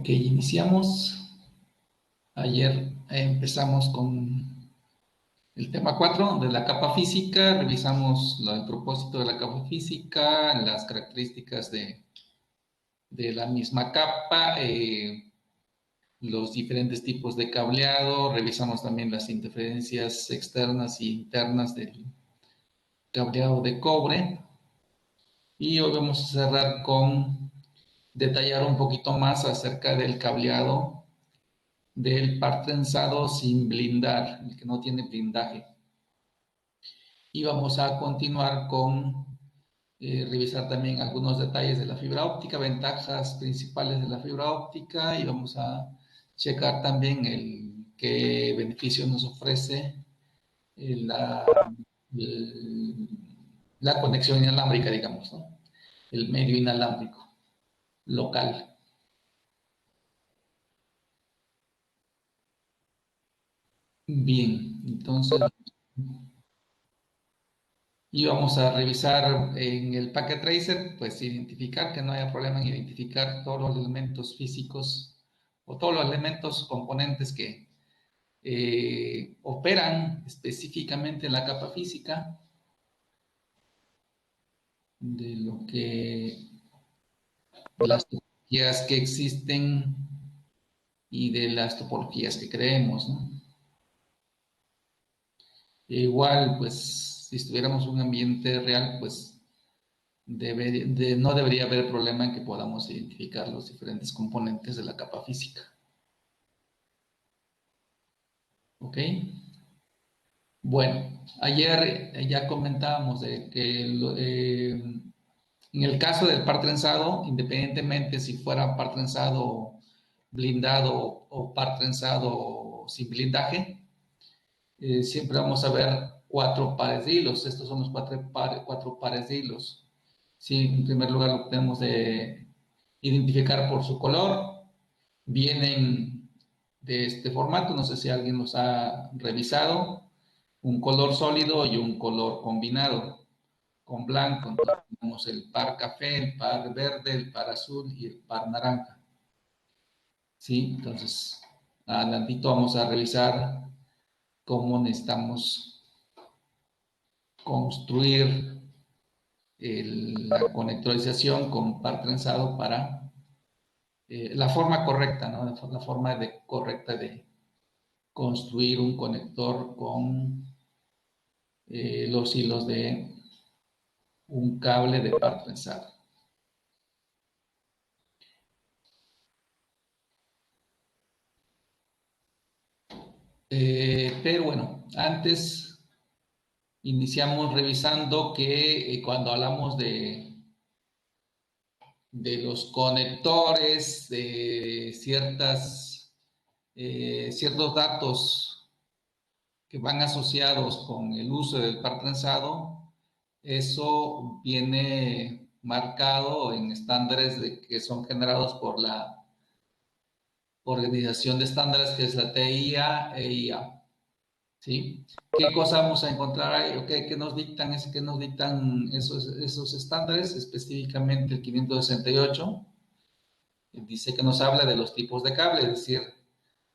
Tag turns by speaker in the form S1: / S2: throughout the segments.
S1: Ok, iniciamos. Ayer empezamos con el tema 4 de la capa física. Revisamos el propósito de la capa física, las características de la misma capa, los diferentes tipos de cableado. Revisamos también las interferencias externas e internas del cableado de cobre. Y hoy vamos a cerrar con detallar un poquito más acerca del cableado del par trenzado sin blindar, el que no tiene blindaje. Y vamos a continuar con revisar también algunos detalles de la fibra óptica, ventajas principales de la fibra óptica, y vamos a checar también qué beneficio nos ofrece la conexión inalámbrica, digamos, ¿no? El medio inalámbrico local. Bien, entonces, y vamos a revisar en el Packet Tracer, pues identificar que no haya problema en identificar todos los elementos físicos o todos los elementos componentes que operan específicamente en la capa física de lo que las topologías que existen y de las topologías que creemos, ¿no? Igual, pues, si estuviéramos en un ambiente real, pues no debería haber problema en que podamos identificar los diferentes componentes de la capa física. ¿Ok? Bueno, ayer ya comentábamos de que en el caso del par trenzado, independientemente si fuera par trenzado blindado o par trenzado sin blindaje, siempre vamos a ver 4 pares de hilos. Estos son los 4 pares de hilos. Sí, en primer lugar lo tenemos de identificar por su color. Vienen de este formato, no sé si alguien los ha revisado, un color sólido y un color combinado con blanco. Entonces, tenemos el par café, el par verde, el par azul y el par naranja. ¿Sí? Entonces, adelantito vamos a revisar cómo necesitamos construir la conectorización con par trenzado para la forma correcta, ¿no? La forma correcta de construir un conector con los hilos de un cable de par trenzado. Pero bueno, antes iniciamos revisando que cuando hablamos de los conectores, de ciertos datos que van asociados con el uso del par trenzado, eso viene marcado en estándares que son generados por la Organización de Estándares, que es la TIA e IA. ¿Sí? ¿Qué cosa vamos a encontrar ahí? Okay, ¿qué nos dictan esos estándares? Específicamente el 568 dice que nos habla de los tipos de cable, es decir,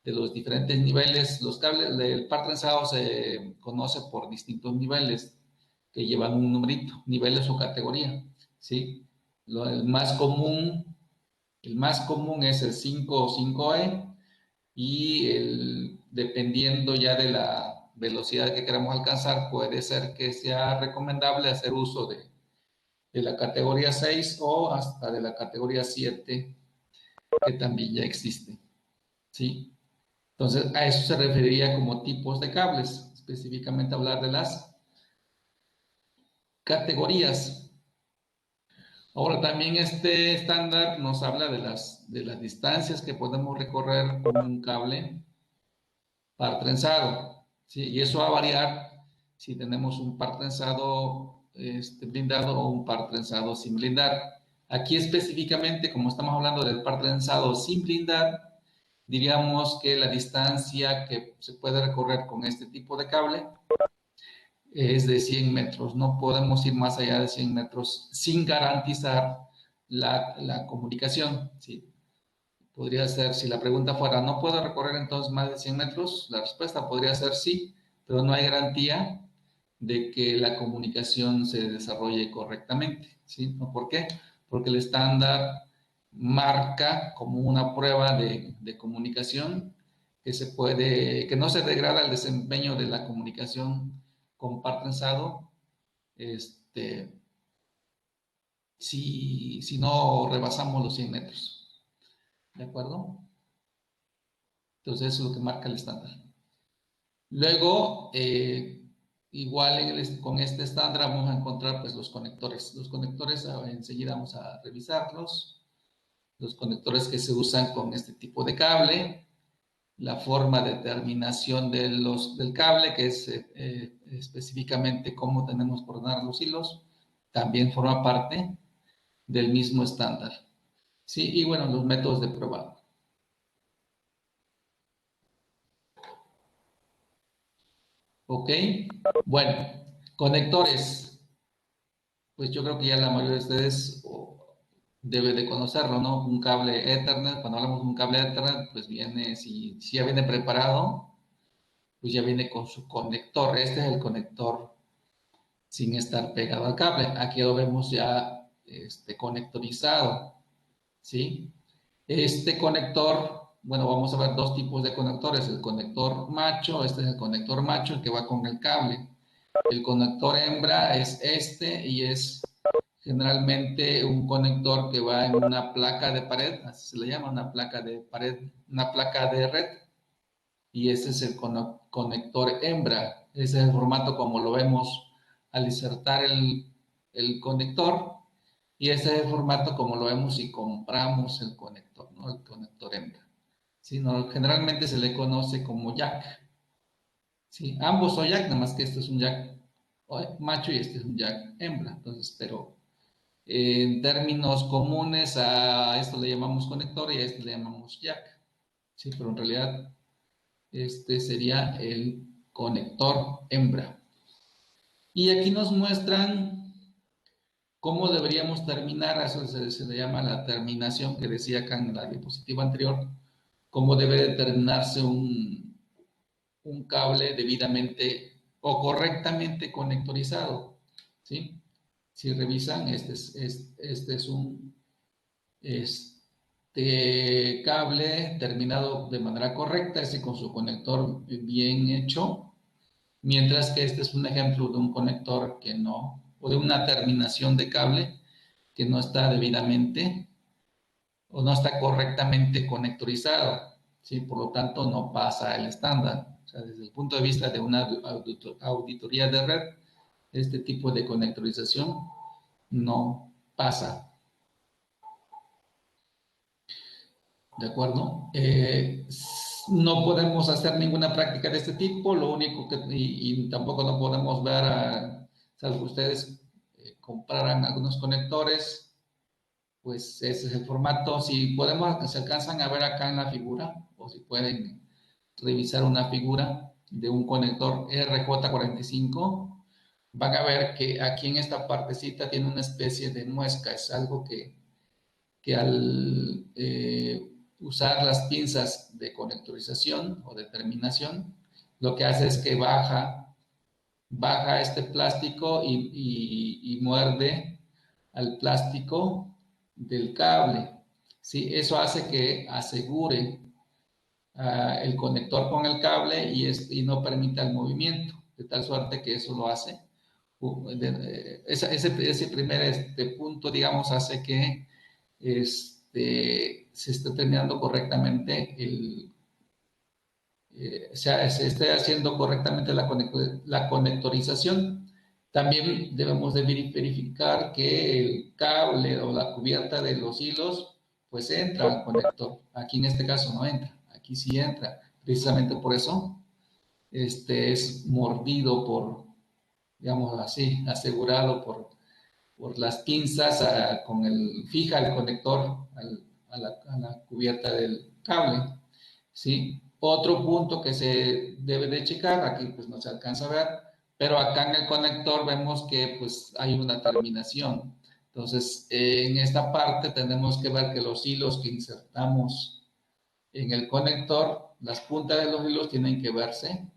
S1: de los diferentes niveles. Los cables del par trenzado se conoce por distintos niveles que llevan un numerito, niveles o categoría, ¿sí? El más común es el 5 o 5E, y dependiendo ya de la velocidad que queramos alcanzar, puede ser que sea recomendable hacer uso de la categoría 6 o hasta de la categoría 7, que también ya existe, ¿sí? Entonces, a eso se referiría como tipos de cables, específicamente hablar de las categorías. Ahora, también este estándar nos habla de las distancias que podemos recorrer con un cable par trenzado, ¿sí? Y eso va a variar si tenemos un par trenzado blindado o un par trenzado sin blindar. Aquí específicamente, como estamos hablando del par trenzado sin blindar, diríamos que la distancia que se puede recorrer con este tipo de cable es de 100 metros. No podemos ir más allá de 100 metros sin garantizar la comunicación, ¿sí? podría ser, si la pregunta fuera, ¿no puedo recorrer entonces más de 100 metros? La respuesta podría ser sí, pero no hay garantía de que la comunicación se desarrolle correctamente, ¿sí? ¿Por qué? Porque el estándar marca como una prueba de comunicación que se puede, que no se degrada el desempeño de la comunicación con par trenzado, si no rebasamos los 100 metros, ¿de acuerdo? Entonces eso es lo que marca el estándar. Luego, igual con este estándar vamos a encontrar pues los conectores. Los conectores enseguida vamos a revisarlos. Los conectores que se usan con este tipo de cable, la forma de terminación del cable, que es específicamente cómo tenemos por ordenar los hilos, también forma parte del mismo estándar. Sí, y bueno, los métodos de prueba. Ok, bueno, conectores. Pues yo creo que ya la mayoría de ustedes debe de conocerlo, ¿no? Un cable Ethernet, cuando hablamos de un cable Ethernet, pues viene, si ya viene preparado, pues ya viene con su conector. Este es el conector sin estar pegado al cable. Aquí lo vemos ya conectorizado, ¿sí? Este conector, bueno, vamos a ver dos tipos de conectores. El conector macho, este es el conector macho, el que va con el cable. El conector hembra es este y es generalmente un conector que va en una placa de pared, así se le llama, una placa de pared, una placa de red. Y ese es el conector hembra. Ese es el formato como lo vemos al insertar el conector. Y ese es el formato como lo vemos si compramos el conector, ¿no? El conector hembra. ¿Sí? No, generalmente se le conoce como jack. ¿Sí? Ambos son jack, nada más que este es un jack macho y este es un jack hembra. Entonces, pero en términos comunes a esto le llamamos conector y a este le llamamos jack. Sí, pero en realidad este sería el conector hembra. Y aquí nos muestran cómo deberíamos terminar, eso se le llama la terminación que decía acá en la diapositiva anterior, cómo debe determinarse un cable debidamente o correctamente conectorizado. ¿Sí? Si revisan, este es un cable terminado de manera correcta, ese con su conector bien hecho, mientras que este es un ejemplo de un conector que no, o de una terminación de cable que no está debidamente o no está correctamente conectorizado, ¿sí? Por lo tanto, no pasa el estándar. O sea, desde el punto de vista de una auditoría de red, este tipo de conectorización no pasa. ¿De acuerdo? No podemos hacer ninguna práctica de este tipo, lo único que, y tampoco no podemos ver, salvo que ustedes compraran algunos conectores, pues ese es el formato. Si podemos, se alcanzan a ver acá en la figura, o si pueden revisar una figura de un conector RJ45, van a ver que aquí en esta partecita tiene una especie de muesca, es algo que al usar las pinzas de conectorización o de terminación, lo que hace es que baja este plástico y muerde al plástico del cable. ¿Sí? Eso hace que asegure el conector con el cable y no permita el movimiento, de tal suerte que eso lo hace. Ese primer punto, digamos, hace que se esté terminando correctamente se esté haciendo correctamente la conectorización. También debemos de verificar que el cable o la cubierta de los hilos pues entra al conector. Aquí en este caso no entra, aquí sí entra. Precisamente por eso es mordido digamos así, asegurado por las pinzas fija el conector a la cubierta del cable, ¿sí? Otro punto que se debe de checar, aquí pues no se alcanza a ver, pero acá en el conector vemos que pues hay una terminación. Entonces, en esta parte tenemos que ver que los hilos que insertamos En el conector, las puntas de los hilos tienen que verse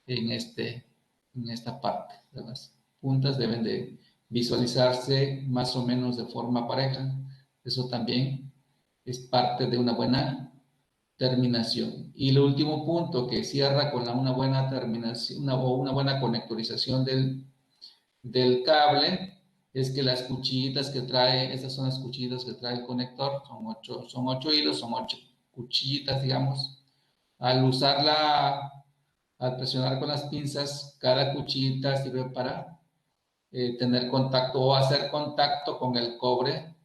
S1: en, en esta parte. Las puntas deben de visualizarse más o menos de forma pareja. Eso también es parte de una buena terminación. Y el último punto que cierra con una buena terminación o una buena conectorización del cable es que las cuchillitas que trae, estas son las cuchillitas que trae el conector, son ocho hilos, son ocho cuchillitas, digamos. Al usarla, al presionar con las pinzas, cada cuchillita sirve para tener contacto o hacer contacto con el cobre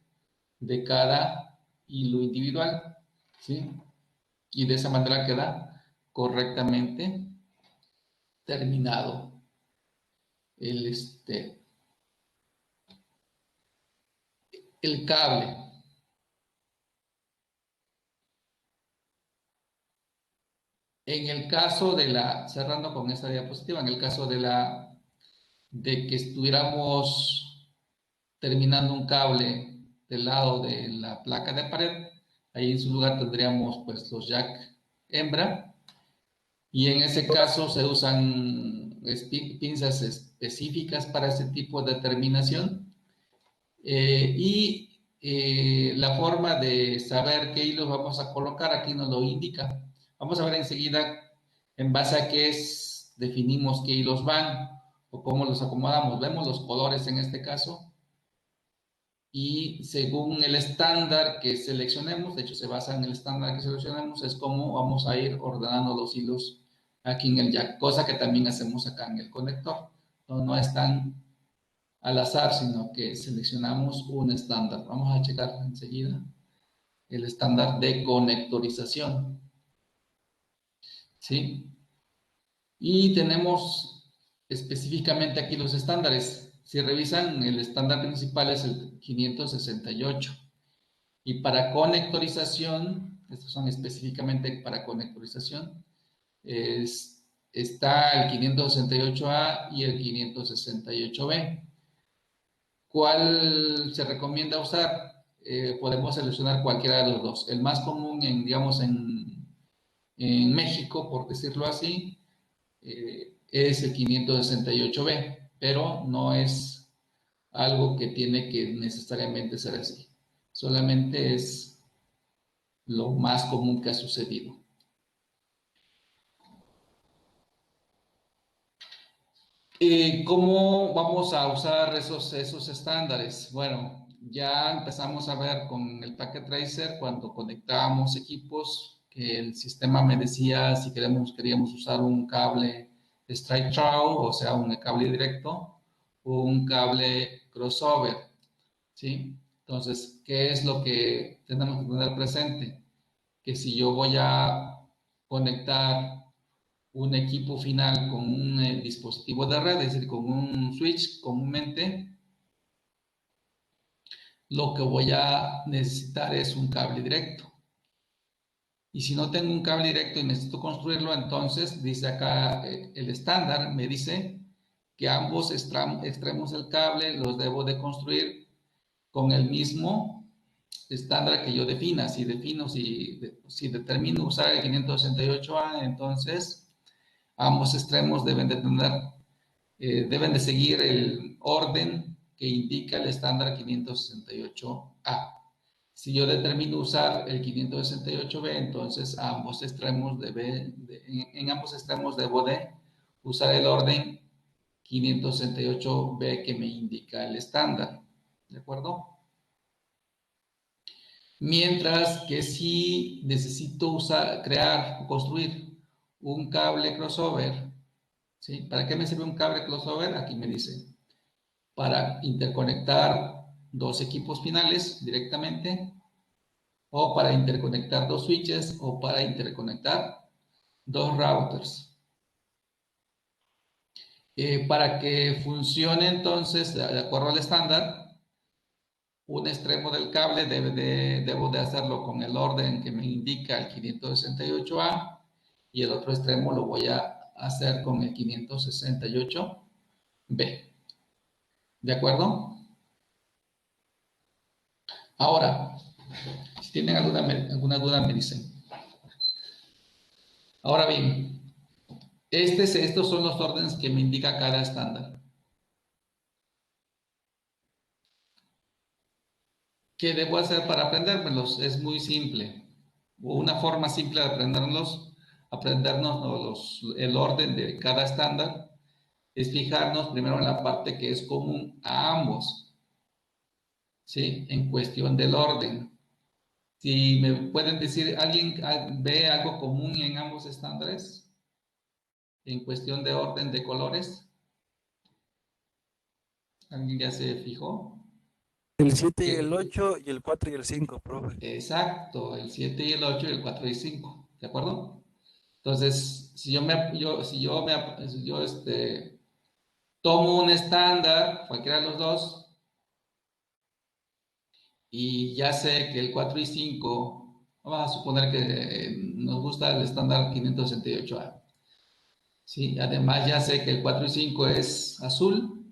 S1: de cada hilo individual, ¿sí? Y de esa manera queda correctamente terminado el, el cable. En el caso de cerrando con esta diapositiva, en el caso de que estuviéramos terminando un cable del lado de la placa de pared, ahí en su lugar tendríamos pues los jack hembra, y en ese caso se usan pinzas específicas para ese tipo de terminación. La forma de saber qué hilos vamos a colocar aquí nos lo indica. Vamos a ver enseguida en base a qué definimos qué hilos van o cómo los acomodamos. Vemos los colores en este caso y según el estándar que seleccionemos, de hecho se basa en el estándar que seleccionemos, es cómo vamos a ir ordenando los hilos aquí en el jack, cosa que también hacemos acá en el conector. No es tan al azar, sino que seleccionamos un estándar. Vamos a checar enseguida el estándar de conectorización. ¿Sí? Y tenemos específicamente aquí los estándares. Si revisan, el estándar principal es el 568. Y para conectorización, estos son específicamente para conectorización, está el 568A y el 568B. ¿Cuál se recomienda usar? Podemos seleccionar cualquiera de los dos. El más común, digamos, en México, por decirlo así, es el 568B, pero no es algo que tiene que necesariamente ser así. Solamente es lo más común que ha sucedido. ¿Cómo vamos a usar esos estándares? Bueno, ya empezamos a ver con el Packet Tracer cuando conectábamos equipos que el sistema me decía si queríamos usar un cable straight through, o sea, un cable directo, o un cable crossover, ¿sí? Entonces, ¿qué es lo que tenemos que tener presente? Que si yo voy a conectar un equipo final con un dispositivo de red, es decir, con un switch comúnmente, lo que voy a necesitar es un cable directo. Y si no tengo un cable directo y necesito construirlo, entonces dice acá el estándar, me dice que ambos extremos del cable los debo de construir con el mismo estándar que yo defina. Si determino usar el 568A, entonces ambos extremos deben de seguir el orden que indica el estándar 568A. Si yo determino usar el 568B, entonces en ambos extremos debo de usar el orden 568B que me indica el estándar. ¿De acuerdo? Mientras que si necesito crear o construir un cable crossover, ¿sí? ¿Para qué me sirve un cable crossover? Aquí me dice, para interconectar dos equipos finales directamente, o para interconectar dos switches, o para interconectar dos routers. Para que funcione entonces, de acuerdo al estándar, un extremo del cable debo de hacerlo con el orden que me indica el 568A y el otro extremo lo voy a hacer con el 568B. ¿De acuerdo? Ahora, si tienen alguna duda, me dicen. Ahora bien, estos son los órdenes que me indica cada estándar. ¿Qué debo hacer para aprendérmelos? Es muy simple. Una forma simple de aprendernos el orden de cada estándar, es fijarnos primero en la parte que es común a ambos, ¿sí? En cuestión del orden. Si me pueden decir, ¿alguien ve algo común en ambos estándares? En cuestión de orden de colores, ¿alguien ya se fijó?
S2: El 7 y el
S1: Que,
S2: 8 y el 4 y el 5, profe.
S1: exacto, el 7 y el 8 y el 4 y el 5, ¿de acuerdo? Entonces, si yo tomo un estándar, cualquiera de los dos, y ya sé que el 4 y 5, vamos a suponer que nos gusta el estándar 568A, ¿sí? Además, ya sé que el 4 y 5 es azul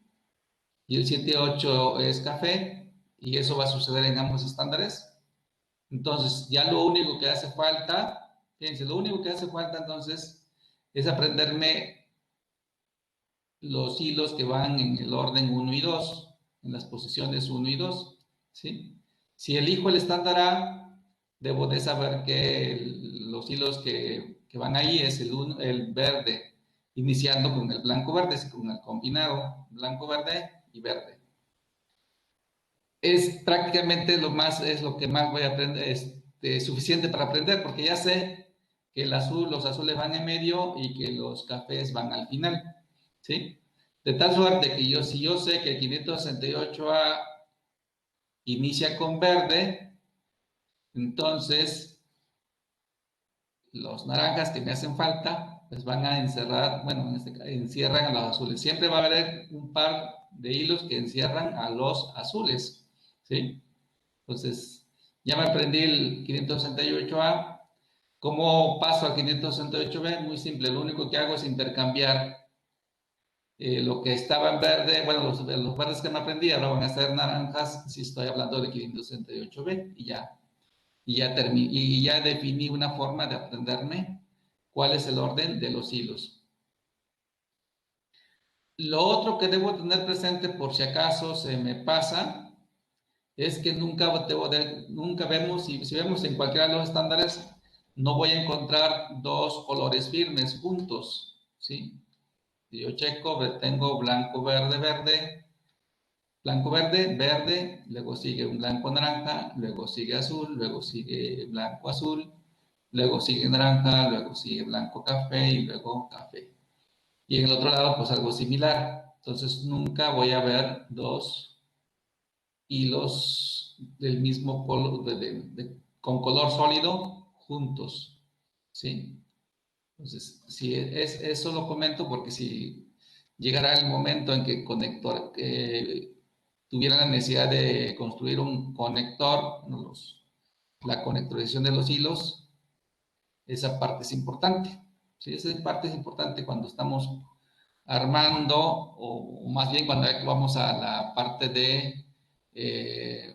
S1: y el 7 y 8 es café, y eso va a suceder en ambos estándares. Entonces, ya lo único que hace falta, fíjense, lo único que hace falta entonces es aprenderme los hilos que van en el orden uno y 2, en las posiciones uno y 2, ¿sí? Si elijo el estándar A, debo de saber que los hilos que van ahí es el verde, iniciando con el blanco-verde, con el combinado blanco-verde y verde. Es prácticamente es lo que más voy a aprender, suficiente para aprender, porque ya sé que los azules van en medio y que los cafés van al final, ¿sí? De tal suerte que si yo sé que el 568A inicia con verde, entonces los naranjas que me hacen falta, pues van a encerrar, bueno, encierran a los azules. Siempre va a haber un par de hilos que encierran a los azules, ¿sí? Entonces, ya me aprendí el 568A. ¿Cómo paso al 568B? Muy simple, lo único que hago es intercambiar lo que estaba en verde, bueno, los verdes que me aprendí ahora van a ser naranjas si estoy hablando de 568B y ya definí una forma de aprenderme cuál es el orden de los hilos. Lo otro que debo tener presente por si acaso se me pasa es que nunca vemos, si vemos en cualquiera de los estándares, no voy a encontrar dos colores firmes juntos, ¿sí? Si yo checo, tengo blanco, verde, verde, blanco, verde, verde, luego sigue un blanco, naranja, luego sigue azul, luego sigue blanco, azul, luego sigue naranja, luego sigue blanco, café y luego café. Y en el otro lado, pues algo similar. Entonces, nunca voy a ver dos hilos del mismo color, con color sólido juntos, ¿sí? Entonces, eso lo comento porque si llegara el momento en que tuviera la necesidad de construir un conector, la conectorización de los hilos, esa parte es importante. ¿Sí? Esa parte es importante cuando estamos armando, o más bien cuando vamos a la parte de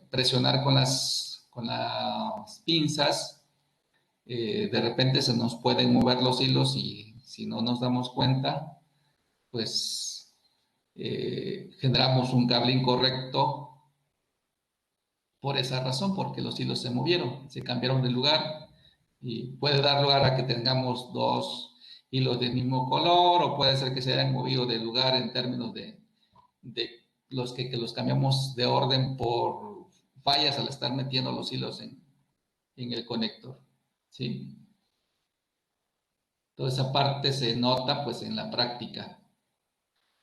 S1: presionar con las pinzas, de repente se nos pueden mover los hilos y si no nos damos cuenta, pues generamos un cable incorrecto por esa razón, porque los hilos se movieron, se cambiaron de lugar y puede dar lugar a que tengamos dos hilos del mismo color o puede ser que se hayan movido de lugar en términos de que los cambiamos de orden por fallas al estar metiendo los hilos en el conector, ¿sí? Toda esa parte se nota pues en la práctica.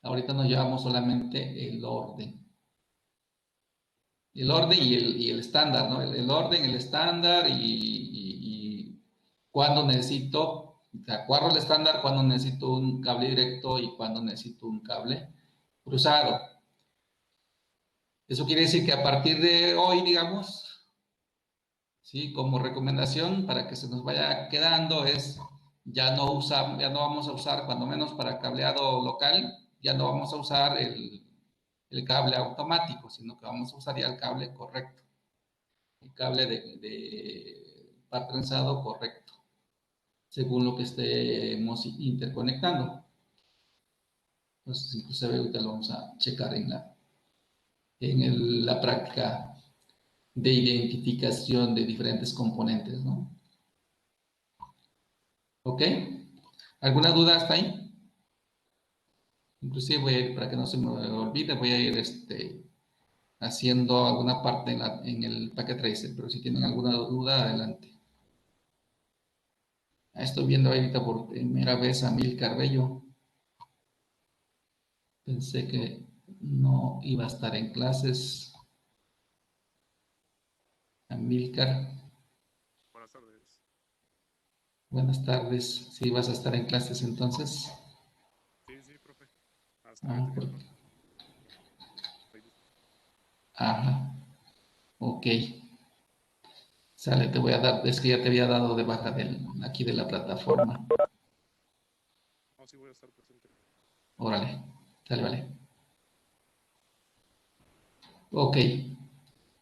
S1: Ahorita nos llevamos solamente el orden. El orden y el estándar, ¿no? El orden, el estándar y cuando necesito, de acuerdo al estándar, cuando necesito un cable directo y cuando necesito un cable cruzado. Eso quiere decir que a partir de hoy, digamos, ¿sí? Como recomendación para que se nos vaya quedando es ya no vamos a usar, cuando menos para cableado local, ya no vamos a usar el cable automático, sino que vamos a usar ya el cable correcto, el cable de par trenzado correcto. según lo que estemos interconectando. Entonces, inclusive ahorita lo vamos a checar en la práctica de identificación de diferentes componentes, ¿no? ¿Ok? ¿Alguna duda hasta ahí? Inclusive voy a ir, para que no se me olvide, voy a ir haciendo alguna parte en el packet tracer, pero si tienen alguna duda, adelante. Estoy viendo ahorita por primera vez a Milcar Bello. Pensé que no iba a estar en clases. Amílcar,
S3: Buenas tardes.
S1: buenas tardes. Si vas a estar en clases entonces.
S3: Sí, profe. Hasta ahorita ya no.
S1: Ajá, ok. Sale, te voy a dar, es que ya te había dado de baja aquí de la plataforma.
S3: No, sí voy a estar presente.
S1: Órale, sale, vale. Ok,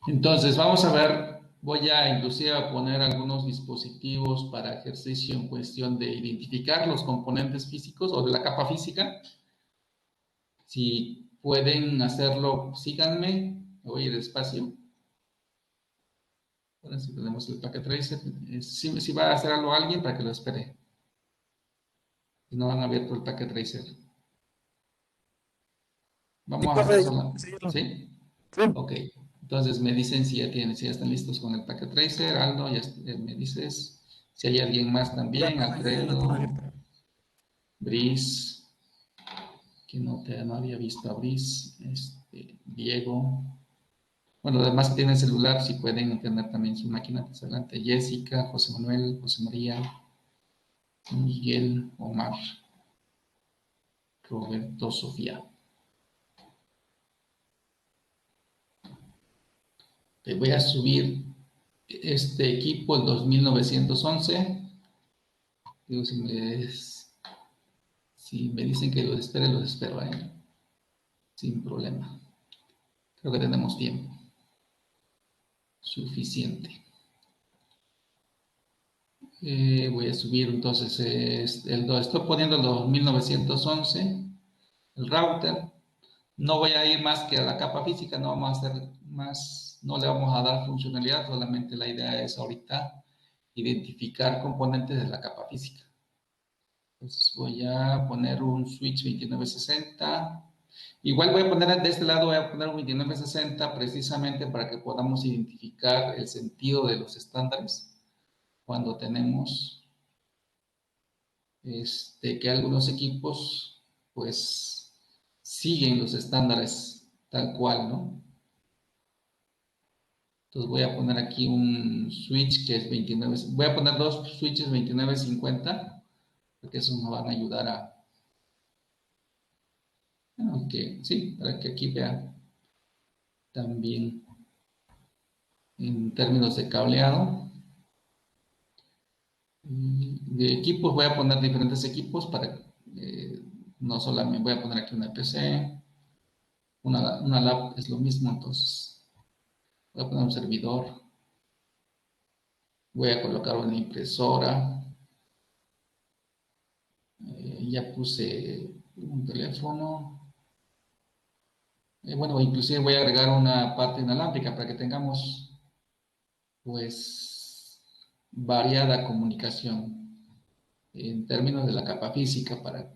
S1: entonces vamos a ver, voy a inclusive a poner algunos dispositivos para ejercicio en cuestión de identificar los componentes físicos o de la capa física. Si pueden hacerlo, síganme, me voy a ir despacio. Ahora si tenemos el packet tracer, si va a hacer algo alguien para que lo espere. Si no han abierto el packet tracer.
S2: Sí,
S1: Vamos a hacer
S2: profe,
S1: solo.
S2: sí,
S1: ¿Sí?
S2: sí.
S1: Ok. Entonces me dicen si ya tienen, si ya están listos con el packet tracer. Aldo, ya me dices. Si hay alguien más
S2: Ya,
S1: también,
S2: profe, ya la tengo
S1: Alfredo,
S2: abierta.
S1: Brice, que no había visto a Brice, Diego. Bueno, además que tienen celular, si pueden tener también su máquina, pues adelante. Jessica, José Manuel, José María, Miguel, Omar, Roberto, Sofía. Te voy a subir este equipo, el 2911. Digo, si me dicen que los espero ahí, sin problema. Creo que tenemos tiempo suficiente. Voy a subir entonces, estoy poniendo el 2911, el router. No voy a ir más que a la capa física, no vamos a hacer más, no le vamos a dar funcionalidad, solamente la idea es ahorita identificar componentes de la capa física. Entonces voy a poner un switch 2960. Igual voy a poner de este lado, voy a poner un 2960 precisamente para que podamos identificar el sentido de los estándares cuando tenemos que algunos equipos pues siguen los estándares tal cual, ¿no? Entonces voy a poner aquí un switch que es 29, voy a poner dos switches 2950 porque eso nos van a ayudar sí, para que aquí vean también en términos de cableado. De equipos voy a poner diferentes equipos para no solamente voy a poner aquí una PC, una lab es lo mismo, entonces voy a poner un servidor, voy a colocar una impresora, ya puse un teléfono, bueno, inclusive voy a agregar una parte inalámbrica para que tengamos pues variada comunicación en términos de la capa física para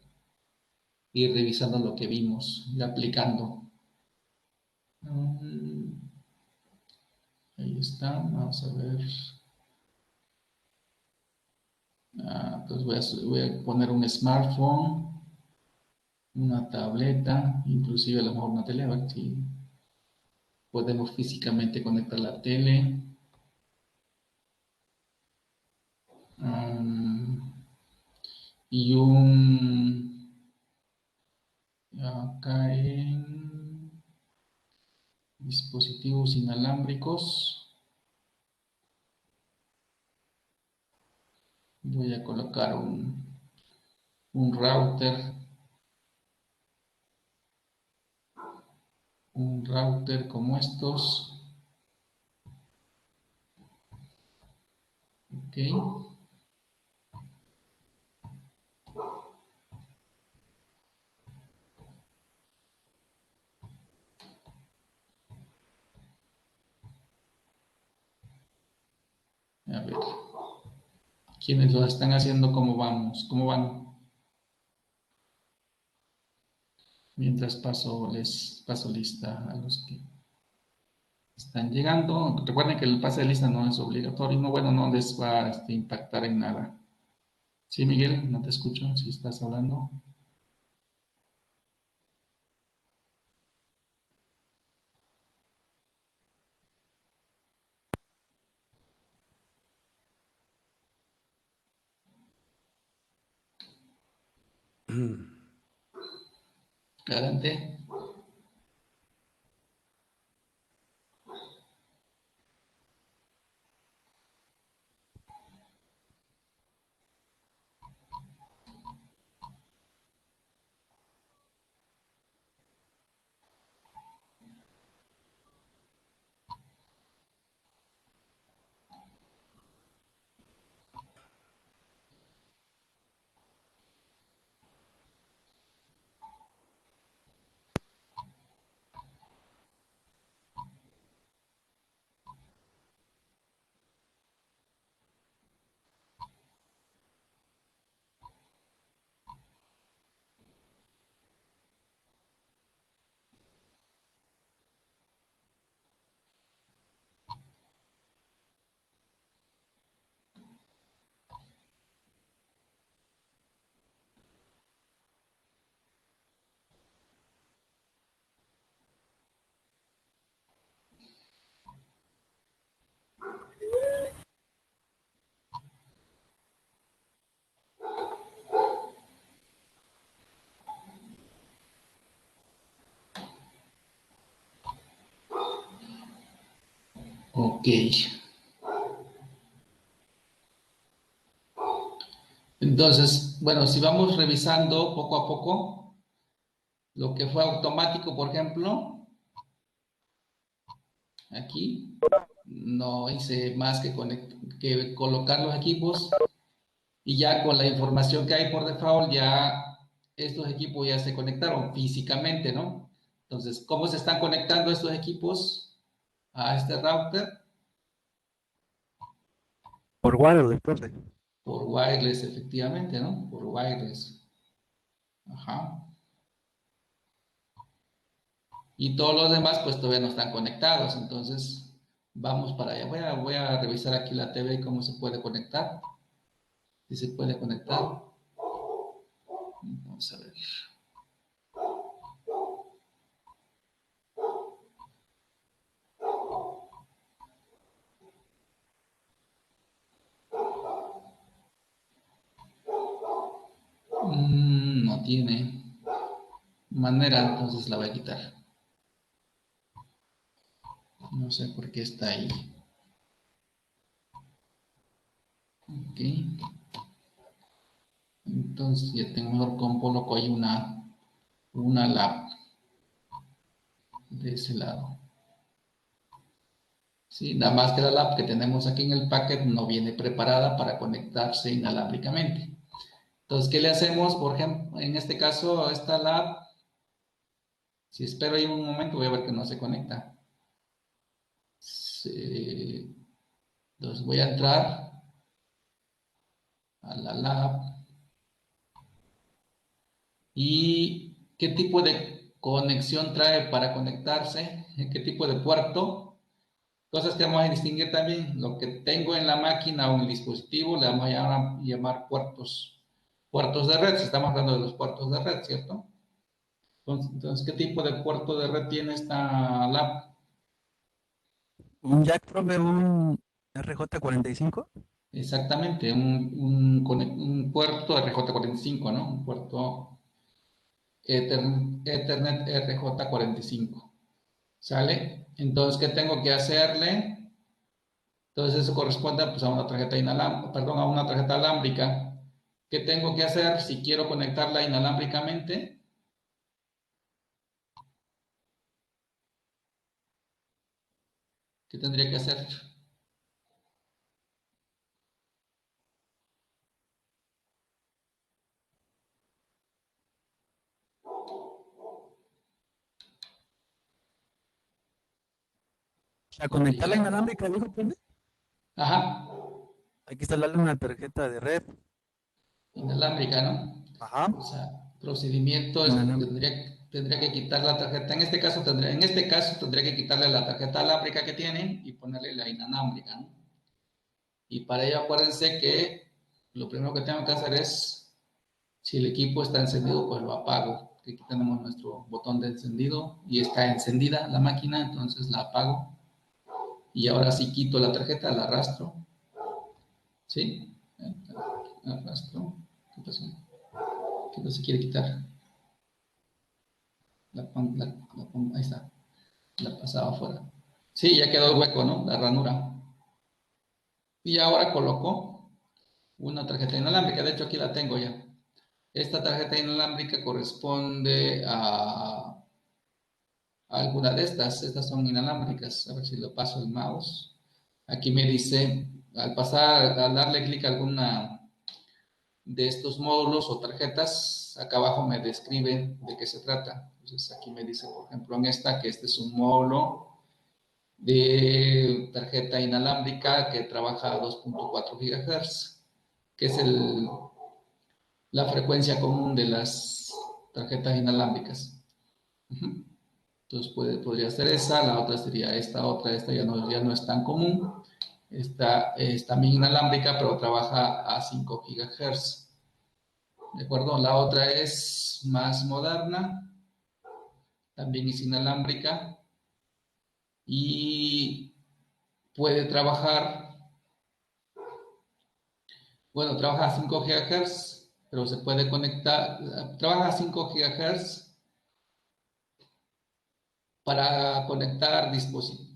S1: ir revisando lo que vimos y aplicando. Ahí está, vamos a ver. Entonces voy a poner un smartphone, una tableta, inclusive a lo mejor una tele, a ver si podemos físicamente conectar la tele. Y acá en dispositivos inalámbricos voy a colocar un router como estos. Ok. ver. Quienes lo están haciendo, ¿cómo vamos? ¿Cómo van? Mientras les paso lista a los que están llegando. Recuerden que el pase de lista no es obligatorio, no, bueno, no les va a impactar en nada. Sí, Miguel, no te escucho si estás hablando. Adelante. Ok. Entonces, bueno, si vamos revisando poco a poco, lo que fue automático, por ejemplo, aquí, no hice más que colocar los equipos y ya con la información que hay por default, ya estos equipos ya se conectaron físicamente, ¿no? Entonces, ¿cómo se están conectando estos equipos a este router?
S2: Por wireless, profe.
S1: Por wireless, efectivamente, ¿no? Por wireless. Ajá. Y todos los demás, pues todavía no están conectados. Entonces, vamos para allá. Voy a revisar aquí la TV cómo se puede conectar. Si se puede conectar. Vamos a ver. No tiene manera, entonces la voy a quitar. No sé por qué está ahí. Ok. Entonces ya tengo mejor coloco ahí una lab de ese lado. Sí, nada más que la lab que tenemos aquí en el packet no viene preparada para conectarse inalámbricamente. Entonces, ¿qué le hacemos? Por ejemplo, en este caso, esta lab, si espero ahí un momento, voy a ver que no se conecta. Entonces voy a entrar a la lab. ¿Y qué tipo de conexión trae para conectarse? ¿Qué tipo de puerto? Cosas que vamos a distinguir también. Lo que tengo en la máquina o en el dispositivo le vamos a llamar puertos de red. Si estamos hablando de los puertos de red, ¿cierto? Entonces, ¿qué tipo de puerto de red tiene esta lab?
S2: Un jack, profe, un RJ45.
S1: Exactamente, un puerto RJ45, ¿no? Un puerto Ethernet RJ45. ¿Sale? Entonces, ¿qué tengo que hacerle? Entonces, eso corresponde pues, a una tarjeta perdón, a una tarjeta alámbrica. ¿Qué tengo que hacer si quiero conectarla inalámbricamente? ¿Qué tendría que hacer?
S2: A conectar la inalámbrica, dijo, profe.
S1: Ajá.
S2: Hay que instalarle una tarjeta de red.
S1: Inalámbrica, ¿no?
S2: Ajá.
S1: O sea, procedimiento es,
S2: Inalámbrica.
S1: tendría que quitar la tarjeta. En este caso tendría que quitarle la tarjeta alámbrica que tienen y ponerle la inalámbrica, ¿no? Y para ello acuérdense que lo primero que tengo que hacer es, si el equipo está encendido, pues lo apago. Aquí tenemos nuestro botón de encendido y está encendida la máquina, entonces la apago. Y ahora sí quito la tarjeta, la arrastro. ¿Sí? Arrastro. ¿Qué pasó? ¿Qué no se quiere quitar? Ahí está. La pasaba afuera. Sí, ya quedó el hueco, ¿no? La ranura. Y ahora coloco una tarjeta inalámbrica. De hecho, aquí la tengo ya. Esta tarjeta inalámbrica corresponde a alguna de estas. Estas son inalámbricas. A ver si lo paso el mouse. Aquí me dice, al darle clic a alguna de estos módulos o tarjetas, acá abajo me describe de qué se trata. Entonces aquí me dice, por ejemplo, en esta, que este es un módulo de tarjeta inalámbrica que trabaja a 2.4 GHz, que es la frecuencia común de las tarjetas inalámbricas. Entonces podría ser esa, la otra sería esta otra, esta ya no es tan común. Esta es también inalámbrica, pero trabaja a 5 GHz. ¿De acuerdo? La otra es más moderna, también es inalámbrica y puede trabajar, bueno, trabaja a 5 GHz, pero se puede conectar, trabaja a 5 GHz para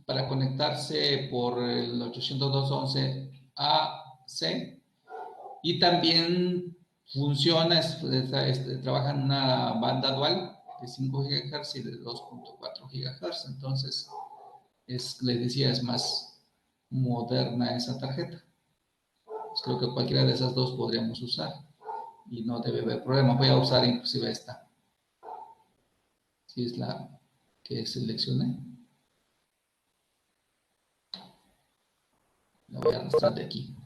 S1: para conectarse por el 802.11ac y también funciona, trabaja en una banda dual de 5 GHz y de 2.4 GHz, entonces les decía, es más moderna esa tarjeta. Pues creo que cualquiera de esas dos podríamos usar y no debe haber problema. Voy a usar inclusive esta, si es la que seleccioné. La voy a arrastrar de aquí.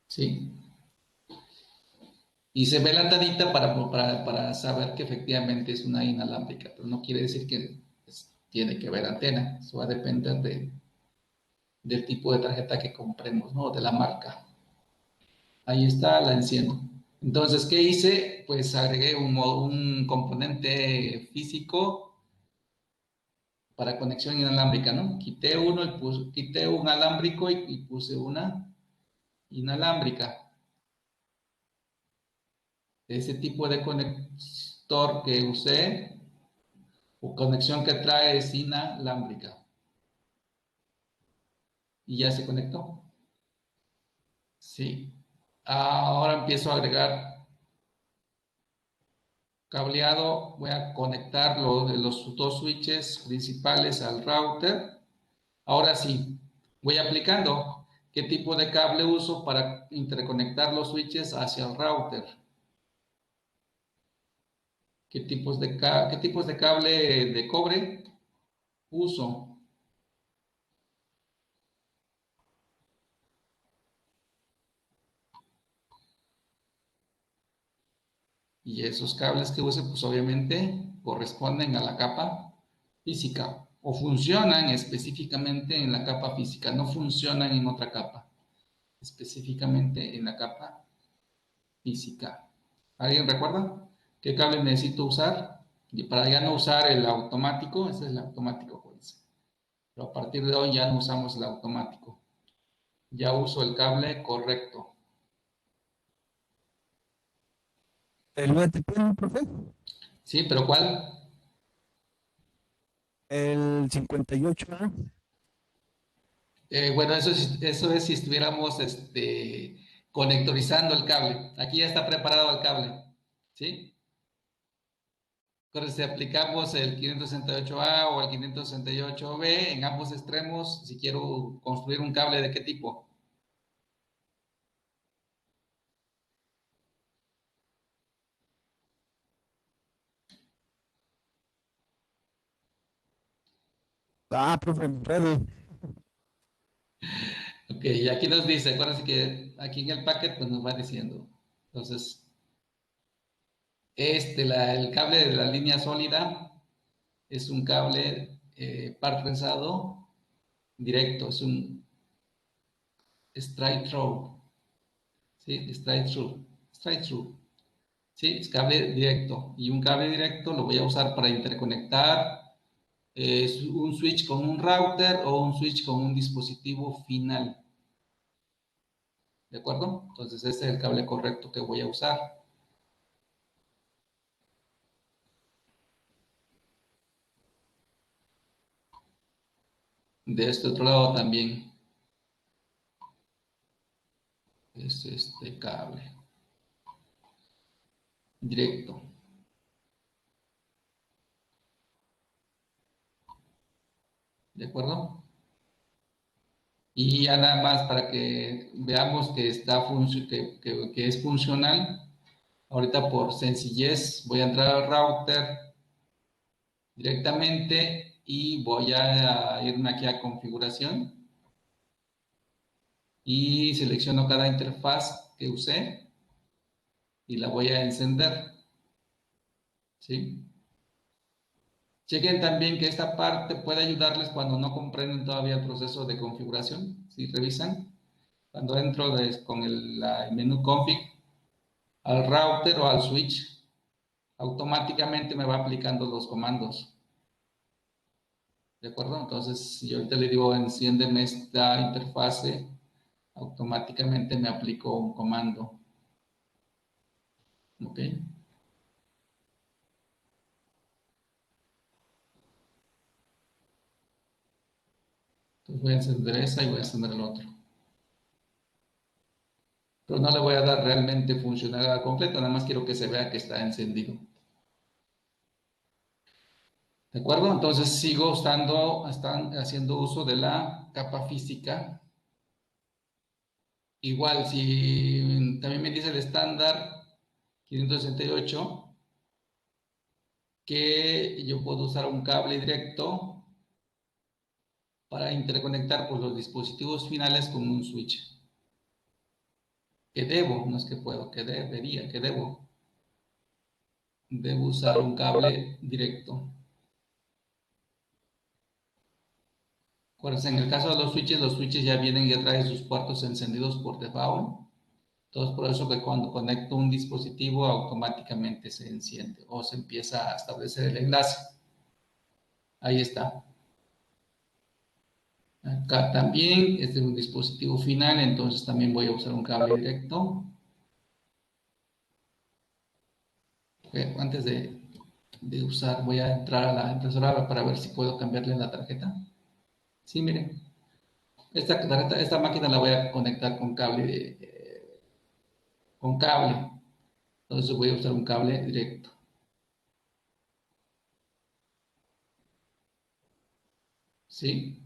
S1: ¿Sí? Y se ve la antadita para saber que efectivamente es una inalámbrica, pero no quiere decir que tiene que haber antena. Eso va a depender del tipo de tarjeta que compremos, ¿no? De la marca. Ahí está, la enciendo. Entonces, ¿qué hice? Pues agregué un componente físico para conexión inalámbrica, ¿no? Quité un alámbrico y puse una inalámbrica. Ese tipo de conector que usé o conexión que trae es inalámbrica. Y ya se conectó. Sí. Ahora empiezo a agregar cableado. Voy a conectar los dos switches principales al router. Ahora sí, voy aplicando qué tipo de cable uso para interconectar los switches hacia el router. ¿Qué tipos de cable de cobre uso? Y esos cables que use, pues obviamente corresponden a la capa física o funcionan específicamente en la capa física, no funcionan en otra capa, específicamente en la capa física. ¿Alguien recuerda qué cable necesito usar? Y para ya no usar el automático, ese es el automático, pues. Pero a partir de hoy ya no usamos el automático. Ya uso el cable correcto.
S2: ¿El UTP, ¿no, profe?
S1: ¿Sí? ¿Pero cuál?
S2: El 58A.
S1: Bueno, eso es si estuviéramos conectorizando el cable. Aquí ya está preparado el cable. ¿Sí? Entonces, si aplicamos el 568A o el 568B en ambos extremos, si quiero construir un cable de qué tipo.
S2: Ah, profe, Alfredo.
S1: Ok, y aquí nos dice, acuérdense que aquí en el packet pues nos va diciendo. Entonces, el cable de la línea sólida es un cable par trenzado directo, es un straight through, ¿sí? Straight through, ¿sí? Es cable directo. Y un cable directo lo voy a usar para interconectar un switch con un router o un switch con un dispositivo final. ¿De acuerdo? Entonces, ese es el cable correcto que voy a usar. De este otro lado también es este cable directo. ¿De acuerdo? Y ya nada más para que veamos que, que es funcional. Ahorita por sencillez voy a entrar al router directamente y voy a irme aquí a configuración y selecciono cada interfaz que usé y la voy a encender. ¿Sí? Chequen también que esta parte puede ayudarles cuando no comprenden todavía el proceso de configuración. Si revisan, cuando entro con el menú config al router o al switch, automáticamente me va aplicando los comandos. ¿De acuerdo? Entonces, si yo ahorita le digo enciéndeme esta interfase, automáticamente me aplicó un comando. ¿Ok? Entonces voy a encender esa y voy a encender el otro. Pero no le voy a dar realmente funcionalidad completa, nada más quiero que se vea que está encendido. ¿De acuerdo? Entonces sigo están haciendo uso de la capa física. Igual, si también me dice el estándar 568, que yo puedo usar un cable directo para interconectar pues, los dispositivos finales con un switch. Que debo, no es que puedo, que debería, que debo. Debo usar un cable directo. Acuérdense, en el caso de los switches ya vienen y traen sus puertos encendidos por default. Entonces, por eso que cuando conecto un dispositivo automáticamente se enciende o se empieza a establecer el enlace. Ahí está. Acá también, este es un dispositivo final, entonces también voy a usar un cable directo. Antes de usar, voy a entrar a la impresora para ver si puedo cambiarle la tarjeta. Sí, miren, esta máquina la voy a conectar con cable. Entonces voy a usar un cable directo. ¿Sí?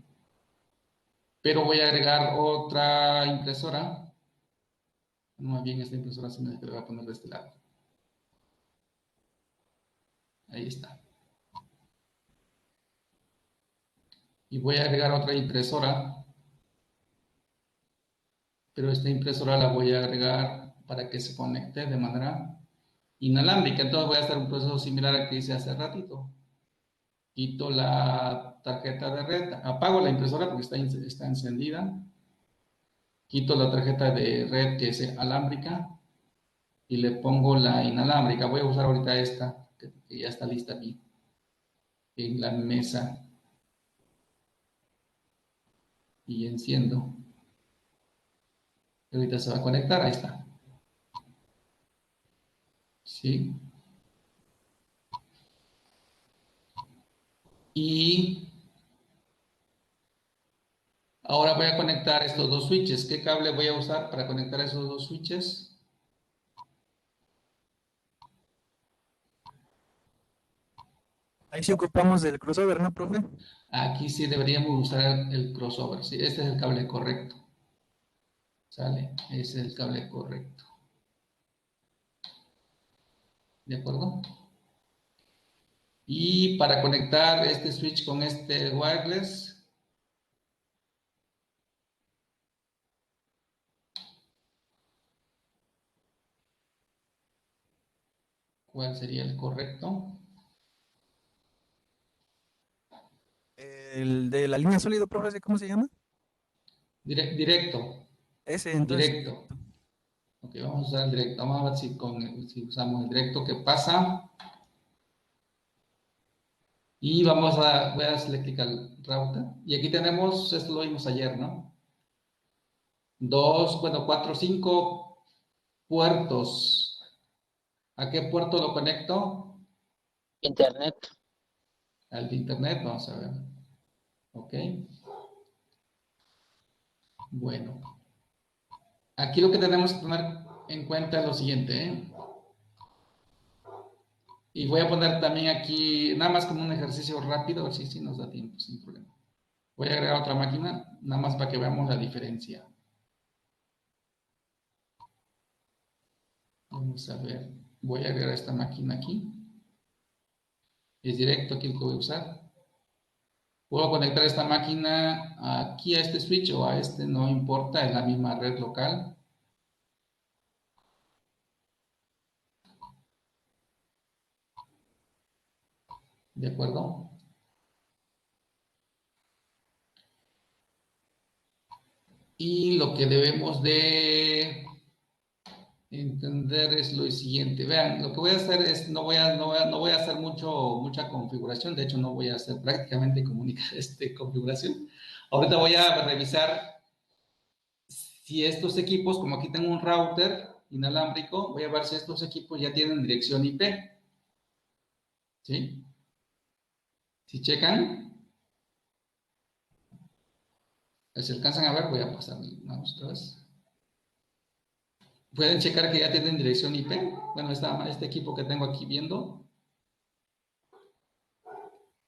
S1: Pero voy a agregar otra impresora. No, más bien esta impresora se me va a poner de este lado. Ahí está. Y voy a agregar otra impresora, pero esta impresora la voy a agregar para que se conecte de manera inalámbrica. Entonces voy a hacer un proceso similar al que hice hace ratito. Quito la tarjeta de red, apago la impresora porque está encendida. Quito la tarjeta de red que es alámbrica y le pongo la inalámbrica. Voy a usar ahorita esta, que ya está lista aquí en la mesa. Y enciendo. Y ahorita se va a conectar, ahí está. ¿Sí? Y ahora voy a conectar estos dos switches. ¿Qué cable voy a usar para conectar esos dos switches?
S2: Ahí sí ocupamos del crossover, ¿no, profe?
S1: Aquí sí deberíamos usar el crossover. Sí, este es el cable correcto. ¿Sale? Ese es el cable correcto. ¿De acuerdo? Y para conectar este switch con este wireless, ¿Cuál sería el correcto?
S2: El de la línea sólido, profe, ¿cómo se llama?
S1: Directo,
S2: Ese, entonces,
S1: directo.
S2: directo.
S1: Ok, vamos a usar el directo. Vamos a ver si usamos el directo, ¿qué pasa? Y voy a darle clic al router. Y aquí tenemos, esto lo vimos ayer, ¿no? Cuatro, cinco puertos. ¿A qué puerto lo conecto?
S4: Internet.
S1: Al de internet, vamos a ver. Ok. Bueno. Aquí lo que tenemos que tener en cuenta es lo siguiente, ¿eh? Y voy a poner también aquí, nada más como un ejercicio rápido, a ver si nos da tiempo, sin problema. Voy a agregar otra máquina, nada más para que veamos la diferencia. Vamos a ver, voy a agregar esta máquina aquí. Es directo aquí el que voy a usar. Puedo conectar esta máquina aquí a este switch o a este, no importa, es la misma red local. ¿De acuerdo? Y lo que debemos de entender es lo siguiente. Vean, lo que voy a hacer es, no voy a hacer mucha configuración. De hecho, no voy a hacer prácticamente configuración. Ahorita voy a revisar si estos equipos, como aquí tengo un router inalámbrico, voy a ver si estos equipos ya tienen dirección IP. ¿Sí? Si checan, si alcanzan a ver, voy a pasar mi mouse otra vez. Pueden checar que ya tienen dirección IP. Bueno, este equipo que tengo aquí viendo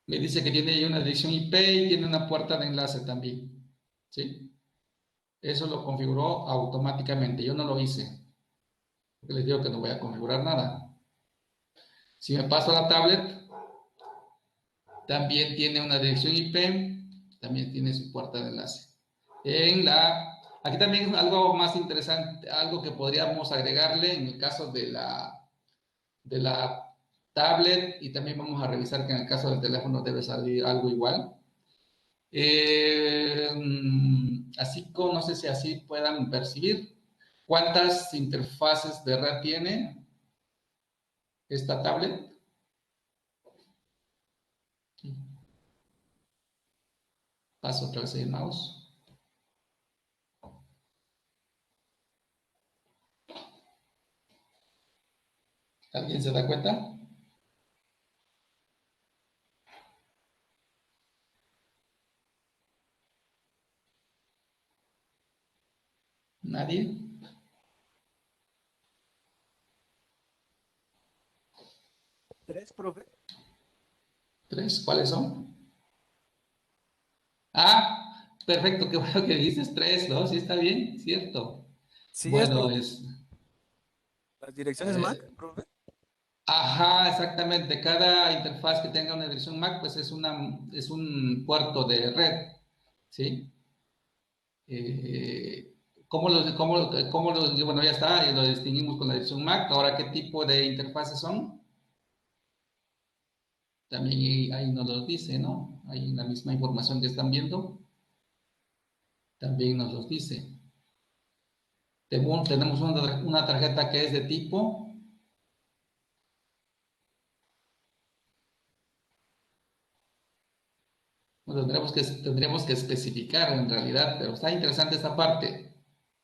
S1: me dice que tiene una dirección IP y tiene una puerta de enlace también. ¿Sí? Eso lo configuró automáticamente. Yo no lo hice. Porque les digo que no voy a configurar nada. Si me paso a la tablet, también tiene una dirección IP, también tiene su puerta de enlace. Aquí también algo más interesante, algo que podríamos agregarle en el caso de la tablet, y también vamos a revisar que en el caso del teléfono debe salir algo igual. Así como, no sé si así puedan percibir cuántas interfaces de red tiene esta tablet. Paso otra vez el mouse. ¿Alguien se da cuenta? ¿Nadie?
S2: ¿Tres, profe?
S1: ¿Tres? ¿Cuáles son? Ah, perfecto, qué bueno que dices tres, ¿no? Sí, está bien, cierto.
S2: Sí, es,
S1: Bueno,
S2: profe. Las direcciones MAC,
S1: eh,
S2: profe.
S1: ajá, exactamente. Cada interfaz que tenga una dirección MAC, pues es un puerto de red, ¿sí? Eh, bueno, ya está, ya lo distinguimos con la dirección MAC. Ahora, ¿qué tipo de interfaces son? También ahí nos los dice, ¿no? Ahí en la misma información que están viendo, también nos los dice. Tenemos una tarjeta que es de tipo. Bueno, tendríamos que especificar en realidad, pero está interesante esta parte.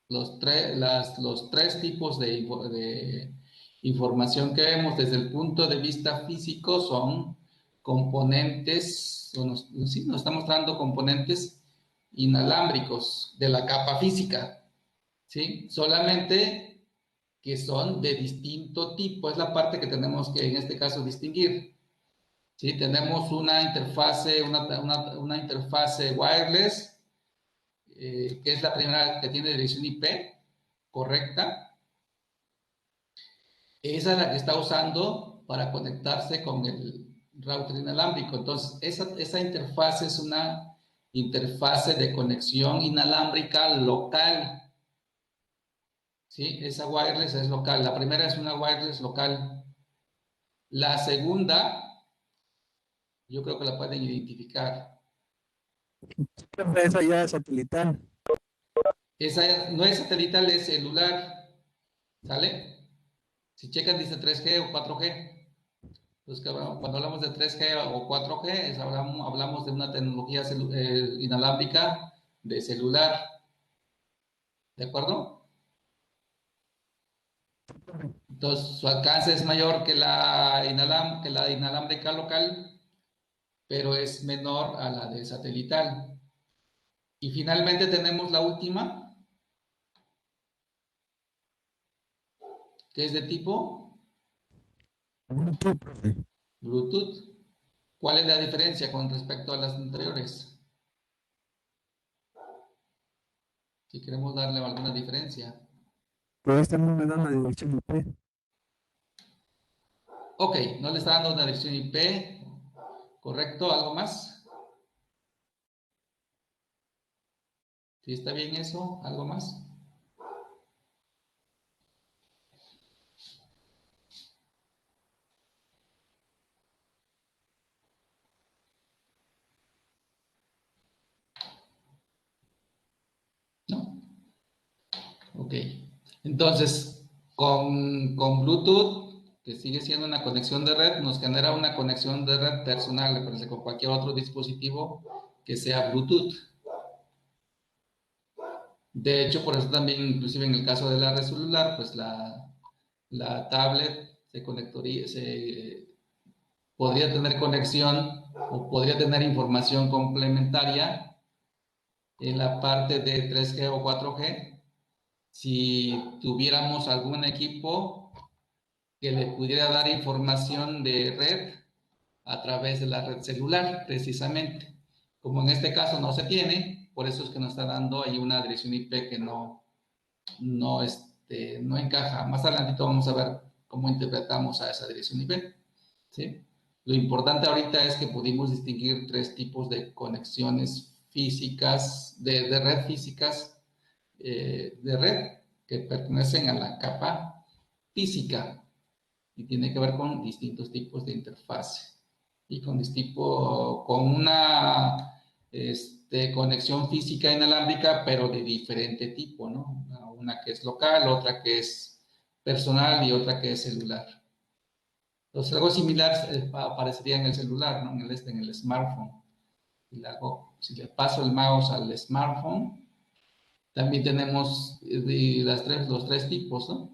S1: Los tres tipos de información que vemos desde el punto de vista físico son componentes, sí, nos está mostrando componentes inalámbricos de la capa física, ¿sí? Solamente que son de distinto tipo, es la parte que tenemos que en este caso distinguir. ¿Sí? Tenemos una interfase, una interfase wireless, que es la primera que tiene dirección IP correcta. Esa es la que está usando para conectarse con el router inalámbrico. Entonces, esa interfase es una interfase de conexión inalámbrica local. ¿Sí? Esa wireless es local. La primera es una wireless local. La segunda, yo creo que la pueden identificar.
S2: Profe, esa ya es satelital.
S1: Esa no es satelital, es celular. ¿Sale? Si checan dice 3G o 4G. Entonces, cuando hablamos de 3G o 4G, hablamos de una tecnología inalámbrica de celular. ¿De acuerdo? Entonces, su alcance es mayor que la inalámbrica local, pero es menor a la de satelital. Y finalmente tenemos la última, que es de tipo
S2: Bluetooth, profe.
S1: Bluetooth. ¿Cuál es la diferencia con respecto a las anteriores? Si queremos darle alguna diferencia.
S2: Pero esta no me da la dirección IP.
S1: Ok, no le está dando una dirección IP, ¿correcto? ¿Algo más? ¿Sí está bien eso? ¿Algo más? ¿No? Ok. Entonces, con Bluetooth, que sigue siendo una conexión de red, nos genera una conexión de red personal, le parece, con cualquier otro dispositivo que sea Bluetooth. De hecho, por eso también, inclusive en el caso de la red celular, pues la tablet podría tener conexión o podría tener información complementaria en la parte de 3G o 4G si tuviéramos algún equipo que le pudiera dar información de red a través de la red celular, precisamente. Como en este caso no se tiene, por eso es que nos está dando ahí una dirección IP que no encaja. Más adelante vamos a ver cómo interpretamos a esa dirección IP. ¿Sí? Lo importante ahorita es que pudimos distinguir tres tipos de conexiones físicas, de red físicas, de red, que pertenecen a la capa física y tiene que ver con distintos tipos de interfase y con una conexión física inalámbrica, pero de diferente tipo, ¿no? Una que es local, otra que es personal y otra que es celular. Entonces, algo similar aparecería en el celular, ¿no? En el smartphone. Si le paso el mouse al smartphone, también tenemos los tres tipos, ¿no?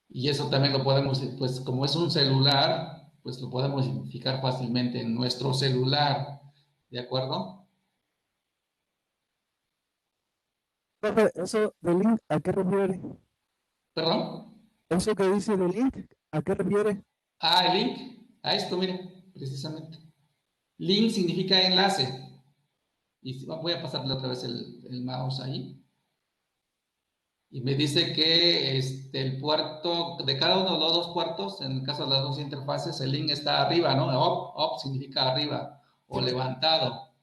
S1: Y eso también lo podemos, pues como es un celular, pues lo podemos identificar fácilmente en nuestro celular, ¿de acuerdo?
S2: Profe, eso de link, ¿a qué refiere?
S1: ¿Perdón?
S2: Eso que dice de link, ¿a qué refiere?
S1: Ah, el link, a esto, mire, precisamente. Link significa enlace. Y voy a pasarle otra vez el mouse ahí. Y me dice que el puerto, de cada uno de los dos puertos, en el caso de las dos interfaces, el link está arriba, ¿no? Up significa arriba o levantado.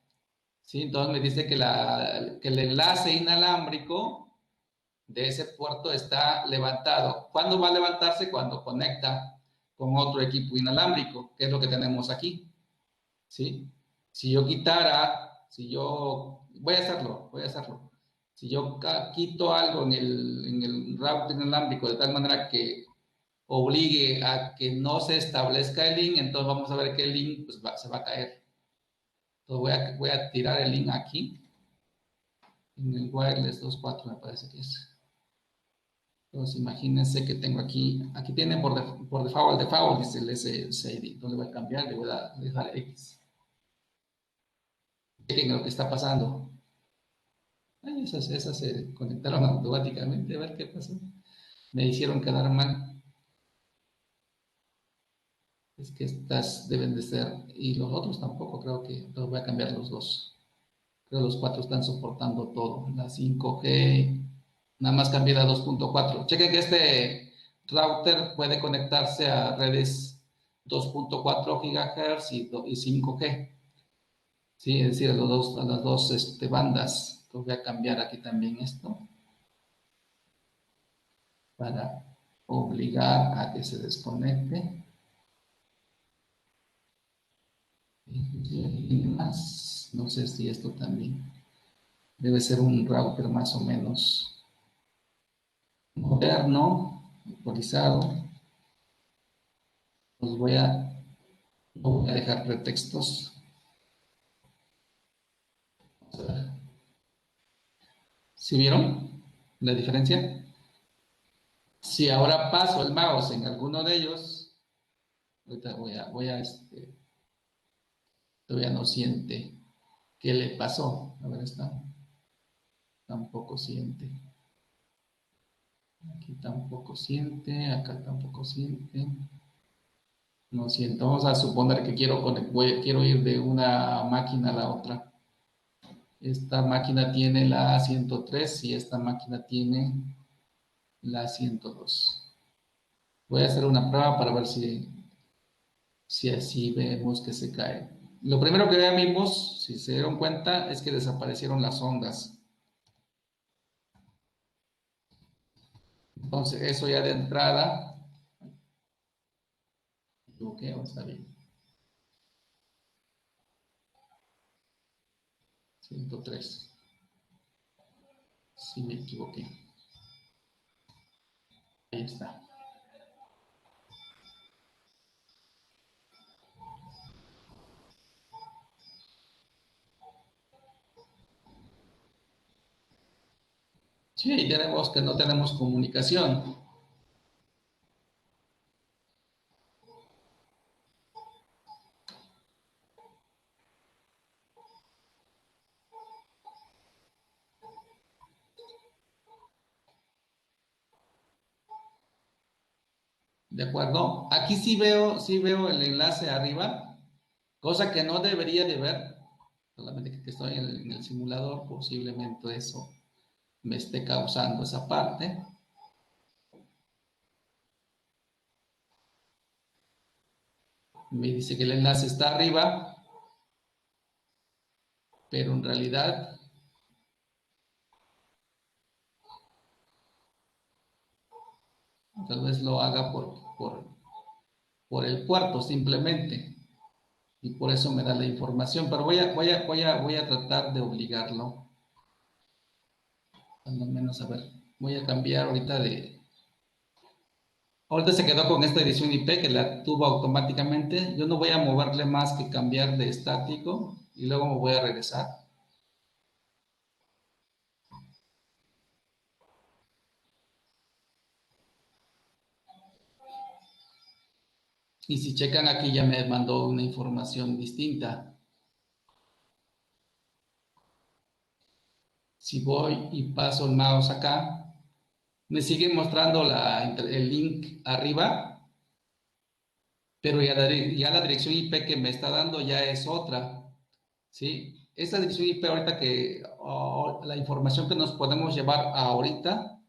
S1: ¿Sí? Entonces me dice que el enlace inalámbrico de ese puerto está levantado. ¿Cuándo va a levantarse? Cuando conecta con otro equipo inalámbrico, que es lo que tenemos aquí. ¿Sí? Si yo voy a hacerlo. Si yo quito algo en el router inalámbrico de tal manera que obligue a que no se establezca el link, entonces vamos a ver que el link pues, se va a caer. Entonces voy a tirar el link aquí, en el wireless 2.4 me parece que es. Entonces imagínense que tengo aquí tiene por default dice el SSID, entonces voy a cambiar, le voy a dejar X. Chequen lo que está pasando. Ay, esas se conectaron automáticamente, a ver qué pasó. Me hicieron quedar mal. Es que estas deben de ser, y los otros tampoco, creo que, entonces voy a cambiar los dos. Creo que los cuatro están soportando todo. La 5G, nada más cambié la 2.4. Chequen que este router puede conectarse a redes 2.4 GHz y 5G. Sí, es decir, a las dos bandas. Entonces voy a cambiar aquí también esto para obligar a que se desconecte. Y más, no sé si esto también debe ser un router más o menos moderno, actualizado. No voy a dejar pretextos. Vamos a ver. ¿Sí vieron la diferencia? Si ahora paso el mouse en alguno de ellos, ahorita todavía no siente. ¿Qué le pasó? A ver, tampoco siente. Aquí tampoco siente, acá tampoco siente. No siento. Vamos a suponer que quiero ir de una máquina a la otra. Esta máquina tiene la 103 y esta máquina tiene la 102. Voy a hacer una prueba para ver si así vemos que se cae. Lo primero que ya vimos, si se dieron cuenta, es que desaparecieron las ondas. Entonces, eso ya de entrada. ¿Me equivoqué o está bien? 103. Sí, me equivoqué. Ahí está. Sí, ahí tenemos que no tenemos comunicación. ¿De acuerdo? Aquí sí veo el enlace arriba, cosa que no debería de ver, solamente que estoy en el simulador, posiblemente eso me esté causando esa parte. Me dice que el enlace está arriba, pero en realidad tal vez lo haga por el puerto simplemente, y por eso me da la información, pero voy a tratar de obligarlo, al menos a ver, voy a cambiar ahorita se quedó con esta dirección IP que la tuvo automáticamente. Yo no voy a moverle más que cambiar de estático y luego me voy a regresar. Y si checan aquí ya me mandó una información distinta. Si voy y paso el mouse acá, me sigue mostrando el link arriba, pero ya la dirección IP que me está dando ya es otra. ¿Sí? Esta dirección IP ahorita la información que nos podemos llevar ahorita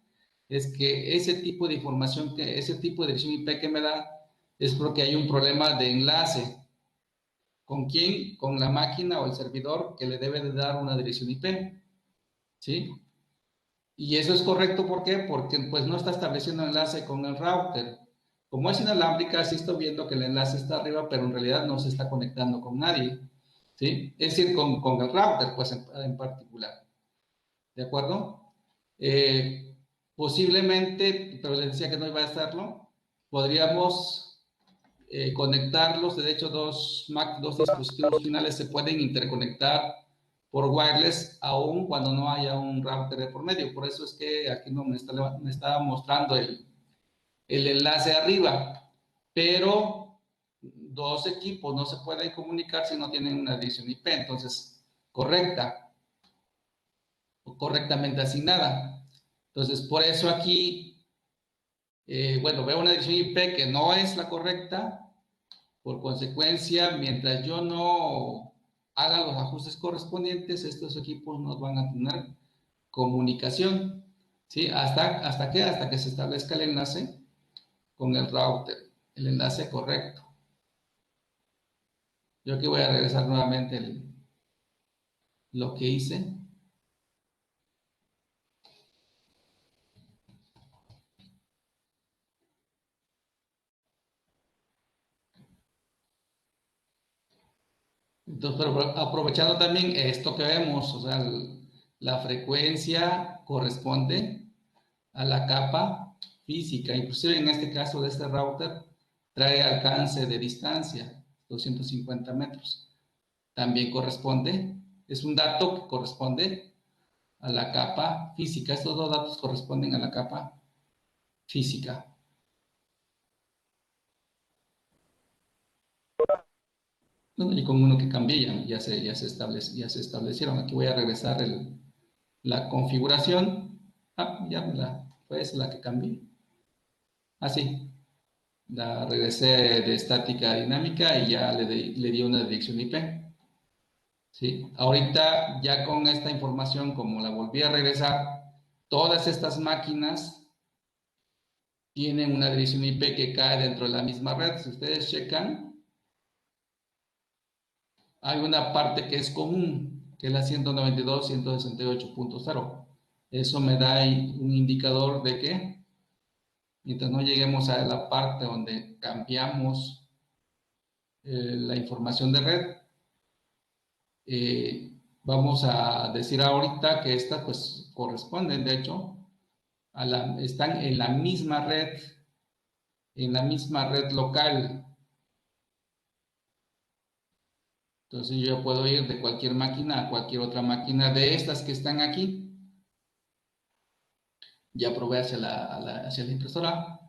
S1: es que ese tipo de información, ese tipo de dirección IP que me da es porque hay un problema de enlace. ¿Con quién? Con la máquina o el servidor que le debe de dar una dirección IP. ¿Sí? Y eso es correcto, ¿por qué? Porque pues no está estableciendo enlace con el router. Como es inalámbrica, sí estoy viendo que el enlace está arriba, pero en realidad no se está conectando con nadie. ¿Sí? Es decir, con el router, pues en particular. ¿De acuerdo? Posiblemente, pero les decía que no iba a estarlo, podríamos conectarlos. De hecho, dos dispositivos finales se pueden interconectar por wireless aún cuando no haya un router de por medio. Por eso es que aquí no me está mostrando el enlace arriba. Pero dos equipos no se pueden comunicar si no tienen una dirección IP, entonces correcta o correctamente asignada. Entonces, por eso aquí, bueno, veo una dirección IP que no es la correcta. Por consecuencia, mientras yo no haga los ajustes correspondientes, estos equipos no van a tener comunicación. ¿Sí? ¿Hasta qué? Hasta que se establezca el enlace con el router, el enlace correcto. Yo aquí voy a regresar nuevamente lo que hice. Entonces, pero aprovechando también esto que vemos, o sea, la frecuencia corresponde a la capa física. Inclusive en este caso de este router, trae alcance de distancia, 250 metros. También corresponde, es un dato que corresponde a la capa física. Estos dos datos corresponden a la capa física. Bueno, y con uno que cambié, ya se establecieron. Aquí voy a regresar la configuración. Ah, ya fue esa la que cambié. Así, la regresé de estática a dinámica y ya le di una dirección IP. ¿Sí? Ahorita ya con esta información, como la volví a regresar, todas estas máquinas tienen una dirección IP que cae dentro de la misma red. Si ustedes checan, hay una parte que es común, que es la 192.168.0. Eso me da un indicador de que mientras no lleguemos a la parte donde cambiamos la información de red, vamos a decir ahorita que estas pues corresponden, de hecho, están en la misma red local. Entonces yo ya puedo ir de cualquier máquina a cualquier otra máquina de estas que están aquí. Ya probé hacia la impresora.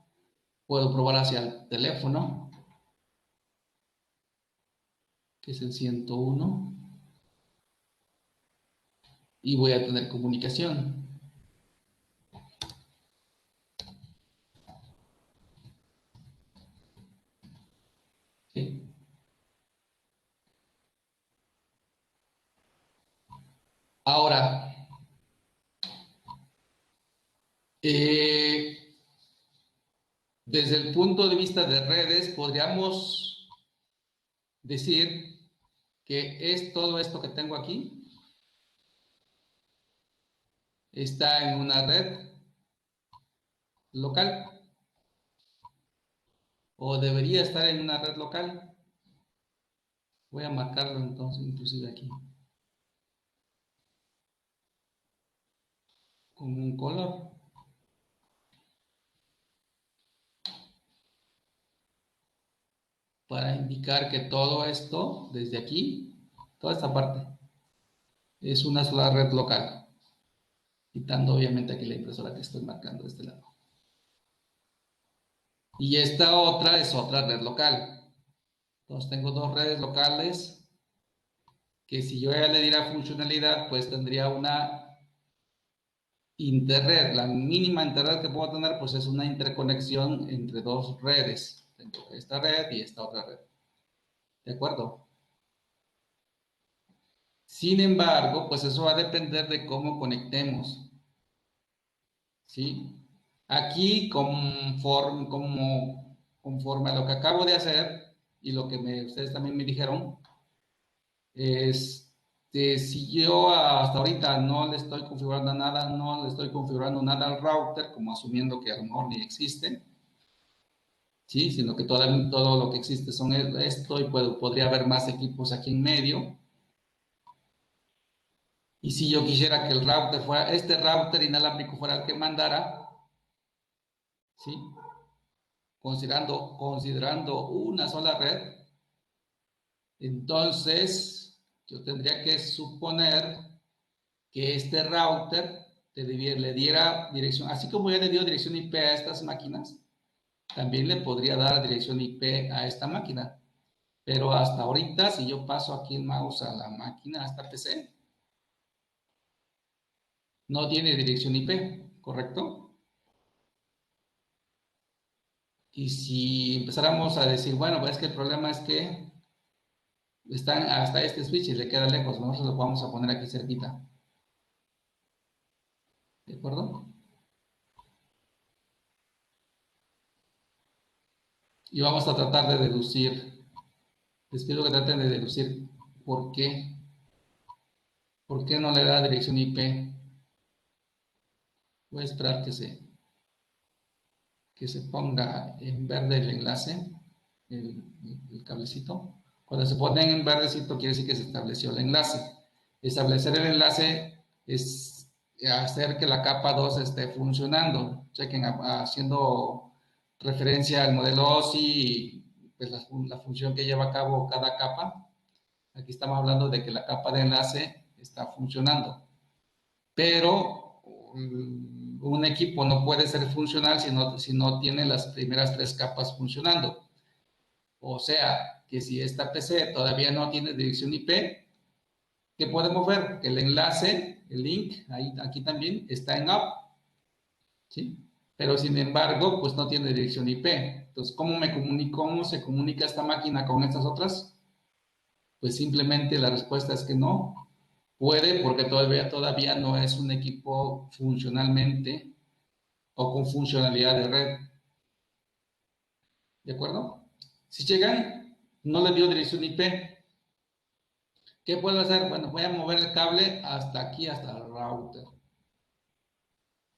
S1: Puedo probar hacia el teléfono, que es el 101. Y voy a tener comunicación. ¿Sí? Ahora, desde el punto de vista de redes, podríamos decir que es todo esto que tengo aquí está en una red local o debería estar en una red local. Voy a marcarlo entonces inclusive aquí con un color. Para indicar que todo esto, desde aquí, toda esta parte, es una sola red local. Quitando obviamente aquí la impresora que estoy marcando de este lado. Y esta otra es otra red local. Entonces tengo dos redes locales que si yo ya le diera funcionalidad, pues tendría una interred. La mínima interred que puedo tener, pues es una interconexión entre dos redes. Tengo esta red y esta otra red. ¿De acuerdo? Sin embargo, pues eso va a depender de cómo conectemos. ¿Sí? Aquí, conforme a lo que acabo de hacer y lo que ustedes también me dijeron, si yo hasta ahorita no le estoy configurando nada, no le estoy configurando nada al router, como asumiendo que a lo mejor ni existe, ¿sí? Sino que todo lo que existe son esto y podría haber más equipos aquí en medio. Y si yo quisiera que el router fuera, este router inalámbrico fuera el que mandara, ¿sí? Considerando una sola red, entonces yo tendría que suponer que este router le diera dirección, así como ya le dio dirección IP a estas máquinas, también le podría dar dirección IP a esta máquina. Pero hasta ahorita, si yo paso aquí el mouse a la máquina, a esta PC, no tiene dirección IP, ¿correcto? Y si empezáramos a decir, bueno, pues es que el problema es que están hasta este switch y le queda lejos, nosotros lo vamos a poner aquí cerquita. ¿De acuerdo? Y vamos a tratar de deducir, les pido que traten de deducir por qué no le da dirección IP. Voy a esperar que se ponga en verde el enlace, el cablecito. Cuando se ponen en verdecito quiere decir que se estableció el enlace. Establecer el enlace es hacer que la capa 2 esté funcionando. Chequen, haciendo referencia al modelo OSI y pues, la función que lleva a cabo cada capa. Aquí estamos hablando de que la capa de enlace está funcionando. Pero un equipo no puede ser funcional si no tiene las primeras 3 capas funcionando. O sea, que si esta PC todavía no tiene dirección IP, ¿qué podemos ver? Que el enlace, el link, aquí también está en up, ¿sí? Pero sin embargo, pues no tiene dirección IP. Entonces, ¿cómo se comunica esta máquina con estas otras? Pues simplemente la respuesta es que no puede, porque todavía no es un equipo funcionalmente o con funcionalidad de red. ¿De acuerdo? Si llegan, no le dio dirección IP. ¿Qué puedo hacer? Bueno, voy a mover el cable hasta aquí, hasta el router.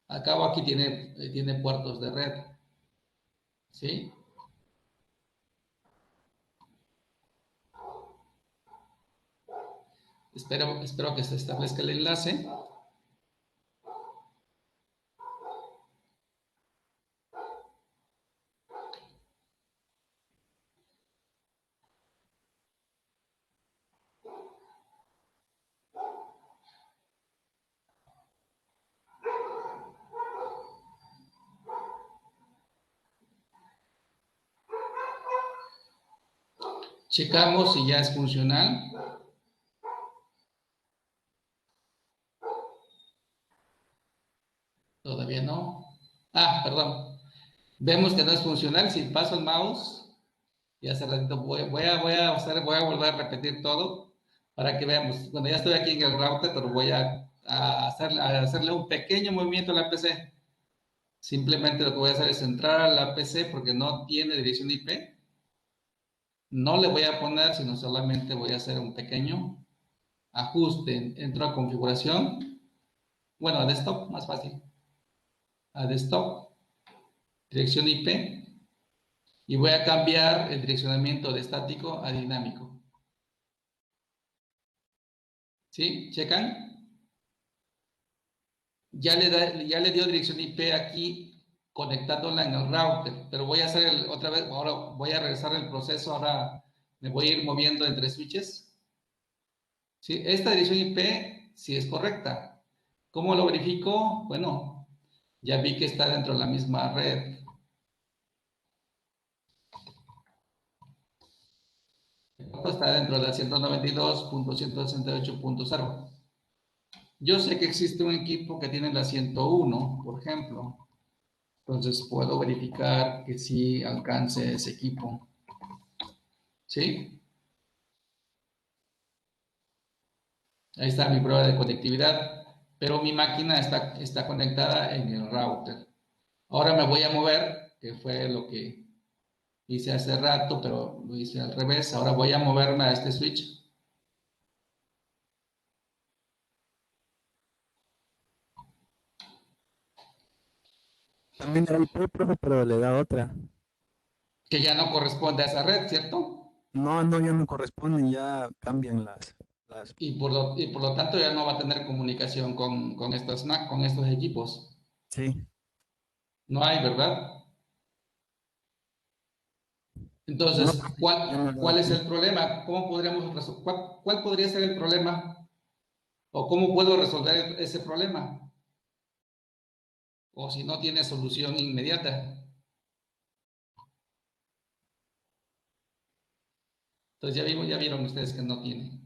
S1: Al cabo aquí tiene puertos de red. ¿Sí? Espero que se establezca el enlace. Checamos si ya es funcional. Todavía no. Ah, perdón. Vemos que no es funcional. Si paso el mouse, y hace ratito voy a volver a repetir todo para que veamos. Bueno, ya estoy aquí en el router, pero voy a hacerle un pequeño movimiento a la PC. Simplemente lo que voy a hacer es entrar a la PC porque no tiene dirección IP. No le voy a poner, sino solamente voy a hacer un pequeño ajuste. Entro a configuración. Bueno, a desktop, más fácil. A desktop, dirección IP. Y voy a cambiar el direccionamiento de estático a dinámico. ¿Sí? ¿Checan? Ya le dio dirección IP aquí conectándola en el router, pero voy a hacer otra vez, ahora voy a regresar el proceso, ahora me voy a ir moviendo entre switches. ¿Sí? Esta dirección IP sí es correcta. ¿Cómo lo verifico? Bueno, ya vi que está dentro de la misma red. Está dentro de la 192.168.0. Yo sé que existe un equipo que tiene la 101, por ejemplo. Entonces puedo verificar que sí alcance ese equipo. ¿Sí? Ahí está mi prueba de conectividad, pero mi máquina está conectada en el router. Ahora me voy a mover, que fue lo que hice hace rato, pero lo hice al revés. Ahora voy a moverme a este switch.
S2: También era IP, profe, pero le da otra.
S1: Que ya no corresponde a esa red, ¿cierto?
S2: No, no, ya no corresponden, ya cambian las...
S1: Y por lo tanto ya no va a tener comunicación con estos equipos.
S2: Sí,
S1: No hay, ¿verdad?
S2: no,
S1: Entonces,
S2: profe, ya no da
S1: ¿cuál es
S2: aquí.
S1: el problema? ¿Cuál podría ser el problema? ¿O cómo puedo resolver ese problema? O si no tiene solución inmediata. Entonces ya vieron ustedes que no tiene.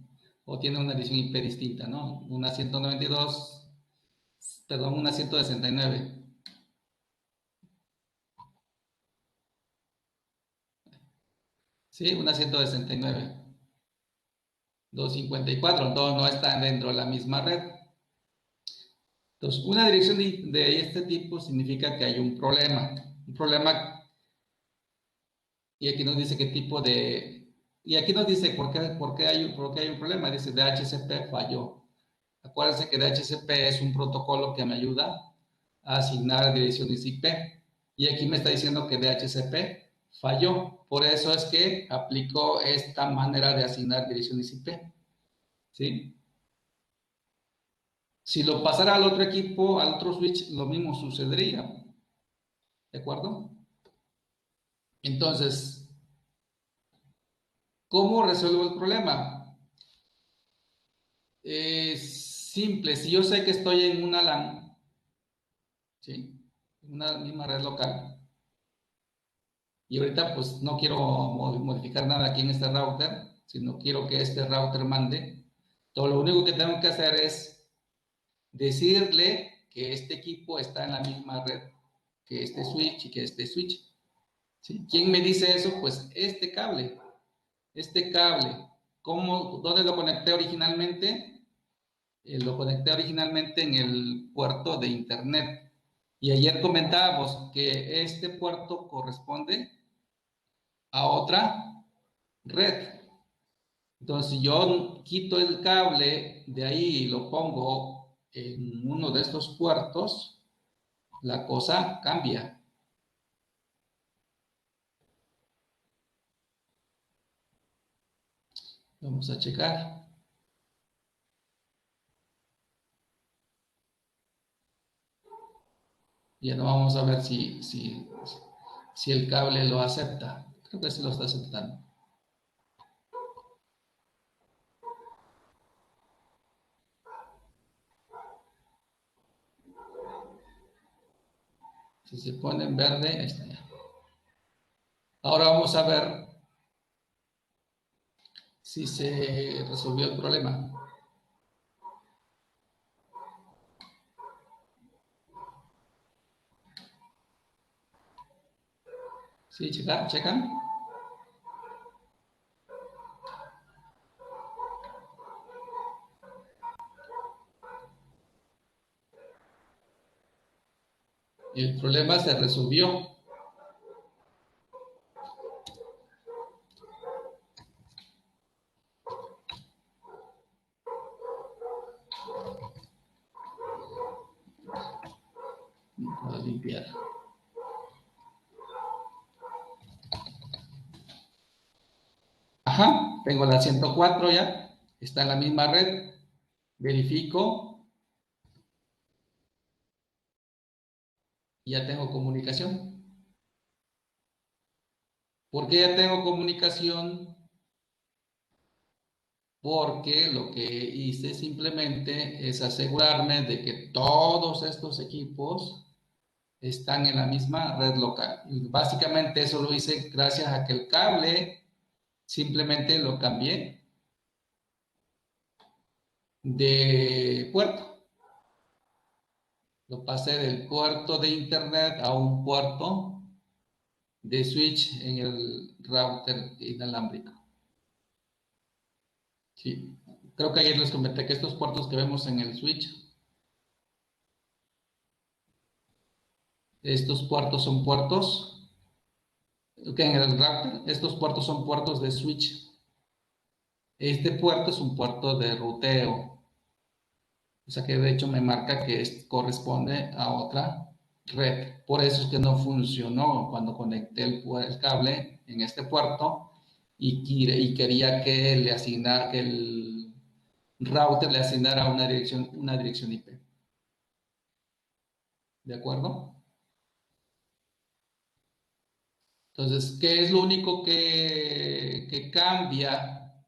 S1: O tiene una dirección IP distinta, ¿no? Una 192, perdón, una 169. Sí, una 169. 254, entonces no están dentro de la misma red. Entonces, una dirección de este tipo significa que hay un problema. Un problema, y aquí nos dice qué tipo de... Y aquí nos dice por qué hay un problema. Dice DHCP falló. Acuérdense que DHCP es un protocolo que me ayuda a asignar direcciones IP. Y aquí me está diciendo que DHCP falló. Por eso es que aplicó esta manera de asignar direcciones IP. ¿Sí? Si lo pasara al otro equipo, al otro switch, lo mismo sucedería. ¿De acuerdo? Entonces, ¿cómo resuelvo el problema? Es simple. Si yo sé que estoy en una LAN, ¿sí? En una misma red local, y ahorita pues no quiero modificar nada aquí en este router, sino quiero que este router mande, todo lo único que tengo que hacer es decirle que este equipo está en la misma red que este switch y que este switch. ¿Sí? ¿Quién me dice eso? Pues este cable. Este cable. ¿Dónde lo conecté originalmente? Lo conecté originalmente en el puerto de internet. Y ayer comentábamos que este puerto corresponde a otra red. Entonces, si yo quito el cable de ahí y lo pongo en uno de estos puertos, la cosa cambia. Vamos a checar. Ya no vamos a ver si el cable lo acepta. Creo que sí lo está aceptando. Si se pone en verde, ahí está ya. Ahora vamos a ver si se resolvió el problema. ¿Sí? ¿Checan? El problema se resolvió. Voy a limpiar. Ajá, tengo la 104 ya. Está en la misma red. Verifico. Y ya tengo comunicación. ¿Por qué ya tengo comunicación? Porque lo que hice simplemente es asegurarme de que todos estos equipos están en la misma red local. Y básicamente eso lo hice gracias a que el cable simplemente lo cambié de puerto. Lo pasé del puerto de internet a un puerto de switch en el router inalámbrico. Sí, creo que ayer les comenté que estos puertos que vemos en el switch, estos puertos son puertos, que en el router, estos puertos son puertos de switch. Este puerto es un puerto de ruteo, o sea que de hecho me marca que corresponde a otra red. Por eso es que no funcionó cuando conecté el cable en este puerto y quería que le asignara, que el router le asignara una dirección IP. ¿De acuerdo? Entonces, ¿qué es lo único que cambia?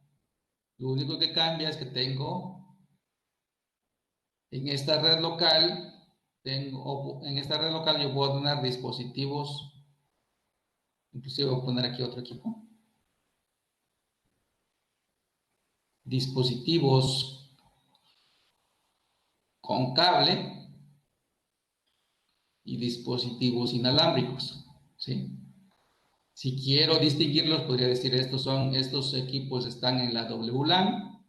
S1: Lo único que cambia es que tengo en esta red local, en esta red local yo puedo tener dispositivos, inclusive voy a poner aquí otro equipo, dispositivos con cable y dispositivos inalámbricos, ¿sí? Si quiero distinguirlos, podría decir estos equipos están en la WLAN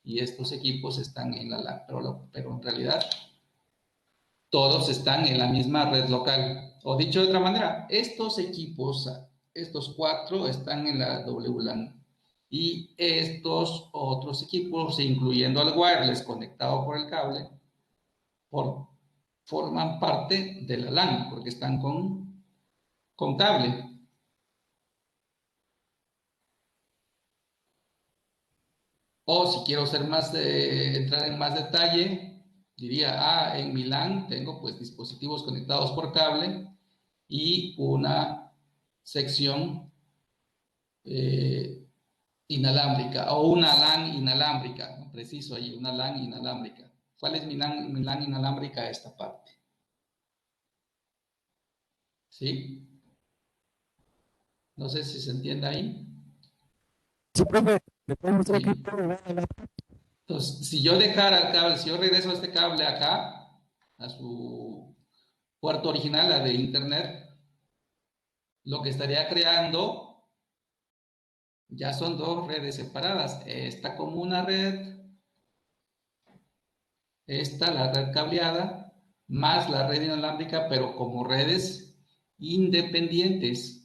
S1: y estos equipos están en la LAN, pero en realidad todos están en la misma red local. O dicho de otra manera, estos equipos, estos 4 están en la WLAN y estos otros equipos, incluyendo al wireless conectado por el cable, forman parte de la LAN porque están con cable. O si quiero ser más, entrar en más detalle, diría, en mi LAN tengo pues dispositivos conectados por cable y una sección inalámbrica o una LAN inalámbrica, ¿no? Preciso ahí, una LAN inalámbrica. ¿Cuál es mi LAN inalámbrica? Esta parte. ¿Sí? No sé si se entiende ahí.
S2: Sí, profe, ¿me puede mostrar aquí
S1: Sí.
S2: todo en la laptop?
S1: Entonces, si yo dejara el cable, si yo regreso este cable acá, a su puerto original, la de internet, lo que estaría creando ya son dos redes separadas. Esta como una red, esta la red cableada, más la red inalámbrica, pero como redes independientes.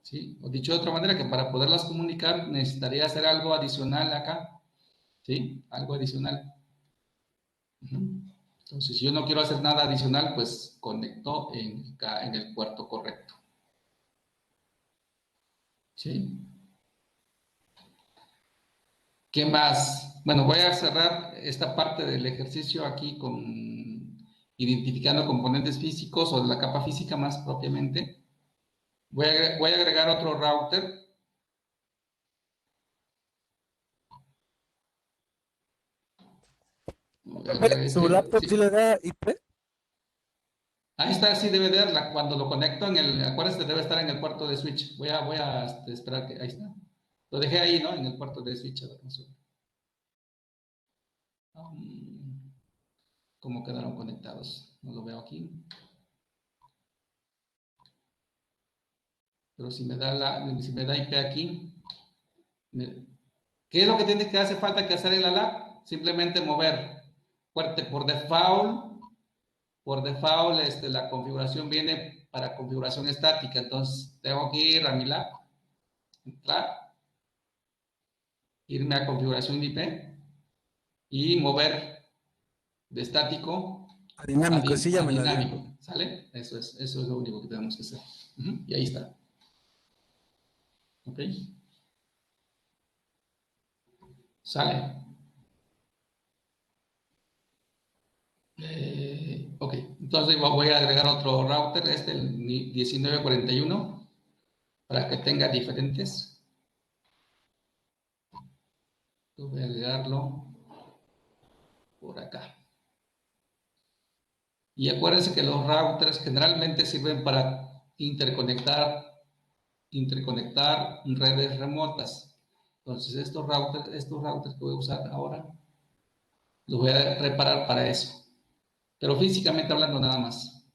S1: ¿Sí? O dicho de otra manera, que para poderlas comunicar necesitaría hacer algo adicional acá. ¿Sí? Algo adicional. Entonces, si yo no quiero hacer nada adicional, pues conecto en el puerto correcto. ¿Sí? ¿Qué más? Bueno, voy a cerrar esta parte del ejercicio aquí con identificando componentes físicos o de la capa física más propiamente. Voy a agregar otro router.
S2: Profe, ¿su laptop sí
S1: Sí.
S2: le da IP?
S1: Ahí está, sí debe de darla. Cuando lo conecto en el, acuérdense, debe estar en el puerto de switch. Voy a esperar que, ahí está. Lo dejé ahí, ¿no? En el puerto de switch. A ver, ¿cómo quedaron conectados? No lo veo aquí. Pero si me da IP aquí, ¿qué es lo que tiene que hacer falta que hacer en la lab? Simplemente mover fuerte por default la configuración viene para configuración estática, entonces tengo que ir a mi lab, entrar, irme a configuración de IP y mover de estático
S2: A dinámico, sí, ya
S1: a
S2: me lo dio.
S1: dinámico, ¿sale? Eso es lo único que tenemos que hacer. Y ahí está. ¿Ok? ¿Sale? Ok, entonces voy a agregar otro router, el 1941, para que tenga diferentes. Voy a agregarlo por acá. Y acuérdense que los routers generalmente sirven para interconectar redes remotas. Entonces estos routers que voy a usar ahora, los voy a reparar para eso. Pero físicamente hablando nada más.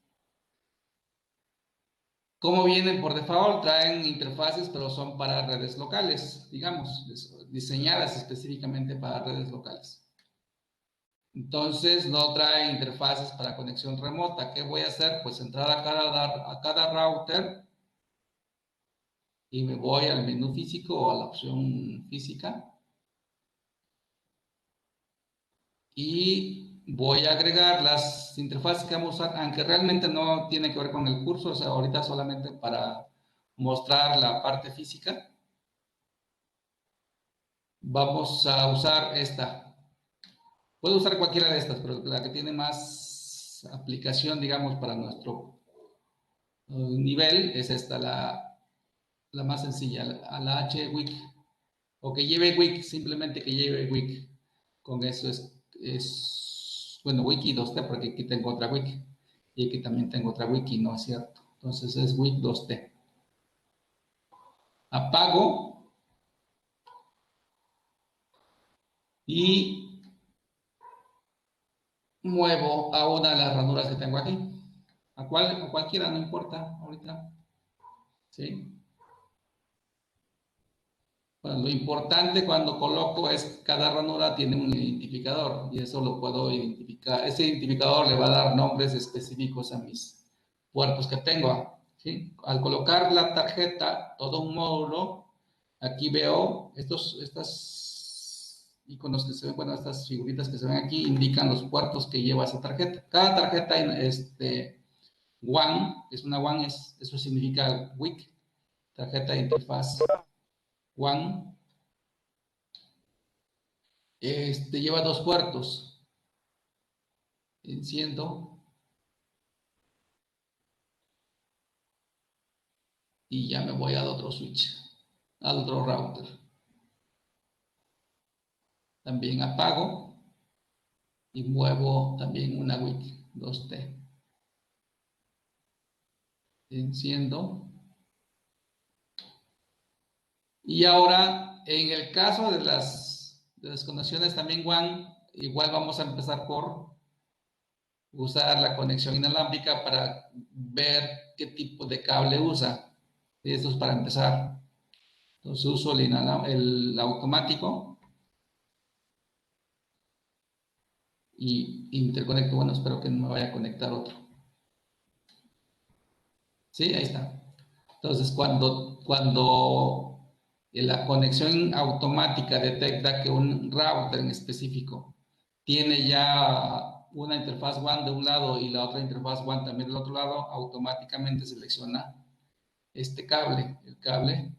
S1: Como vienen por default, traen interfaces, pero son para redes locales, digamos, diseñadas específicamente para redes locales. Entonces, no trae interfaces para conexión remota. ¿Qué voy a hacer? Pues entrar a cada router y me voy al menú físico o a la opción física y voy a agregar las interfaces que vamos a usar, aunque realmente no tiene que ver con el curso, o sea, ahorita solamente para mostrar la parte física. Vamos a usar esta. Puedo usar cualquiera de estas, pero la que tiene más aplicación, digamos, para nuestro nivel es esta, la más sencilla, la HWIC. O que lleve WIC, simplemente que lleve WIC. Con eso bueno, wiki 2T, porque aquí tengo otra wiki. Y aquí también tengo otra wiki, ¿no es cierto? Entonces es WIC 2T. Apago y muevo a una de las ranuras que tengo aquí. A cualquiera, no importa ahorita. ¿Sí? Bueno, lo importante cuando coloco es cada ranura tiene un identificador y eso lo puedo identificar. Ese identificador le va a dar nombres específicos a mis puertos que tengo. ¿Sí? Al colocar la tarjeta, todo un módulo, aquí veo estas iconos que se ven, bueno, estas figuritas que se ven aquí indican los puertos que lleva esa tarjeta. Cada tarjeta, WAN, es una WAN, eso significa WIC, tarjeta de interfaz WAN. lleva 2 puertos. Enciendo. Y ya me voy al otro switch, al otro router. También apago y muevo también una WIC 2T. Enciendo. Y ahora, en el caso de las conexiones también WAN, igual vamos a empezar por usar la conexión inalámbrica para ver qué tipo de cable usa. Esto es para empezar. Entonces uso el automático y interconecto. Bueno, espero que no me vaya a conectar otro. Sí, ahí está. Entonces, cuando la conexión automática detecta que un router en específico tiene ya una interfaz WAN de un lado y la otra interfaz WAN también del otro lado, automáticamente selecciona este cable, el cable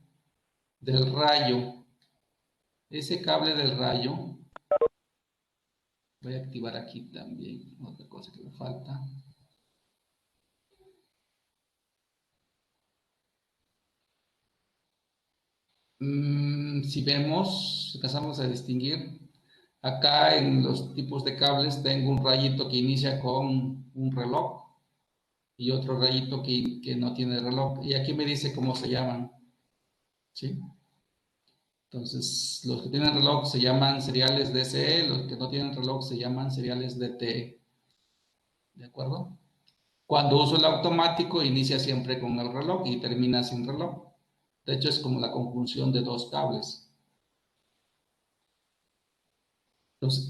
S1: del rayo. Ese cable del rayo, voy a activar aquí también otra cosa que me falta. Si vemos, empezamos a distinguir, acá en los tipos de cables tengo un rayito que inicia con un reloj y otro rayito que no tiene reloj. Y aquí me dice cómo se llaman, ¿sí? Entonces, los que tienen reloj se llaman seriales DCE, los que no tienen reloj se llaman seriales DTE. ¿De acuerdo? Cuando uso el automático, inicia siempre con el reloj y termina sin reloj. De hecho, es como la conjunción de 2 cables. Entonces,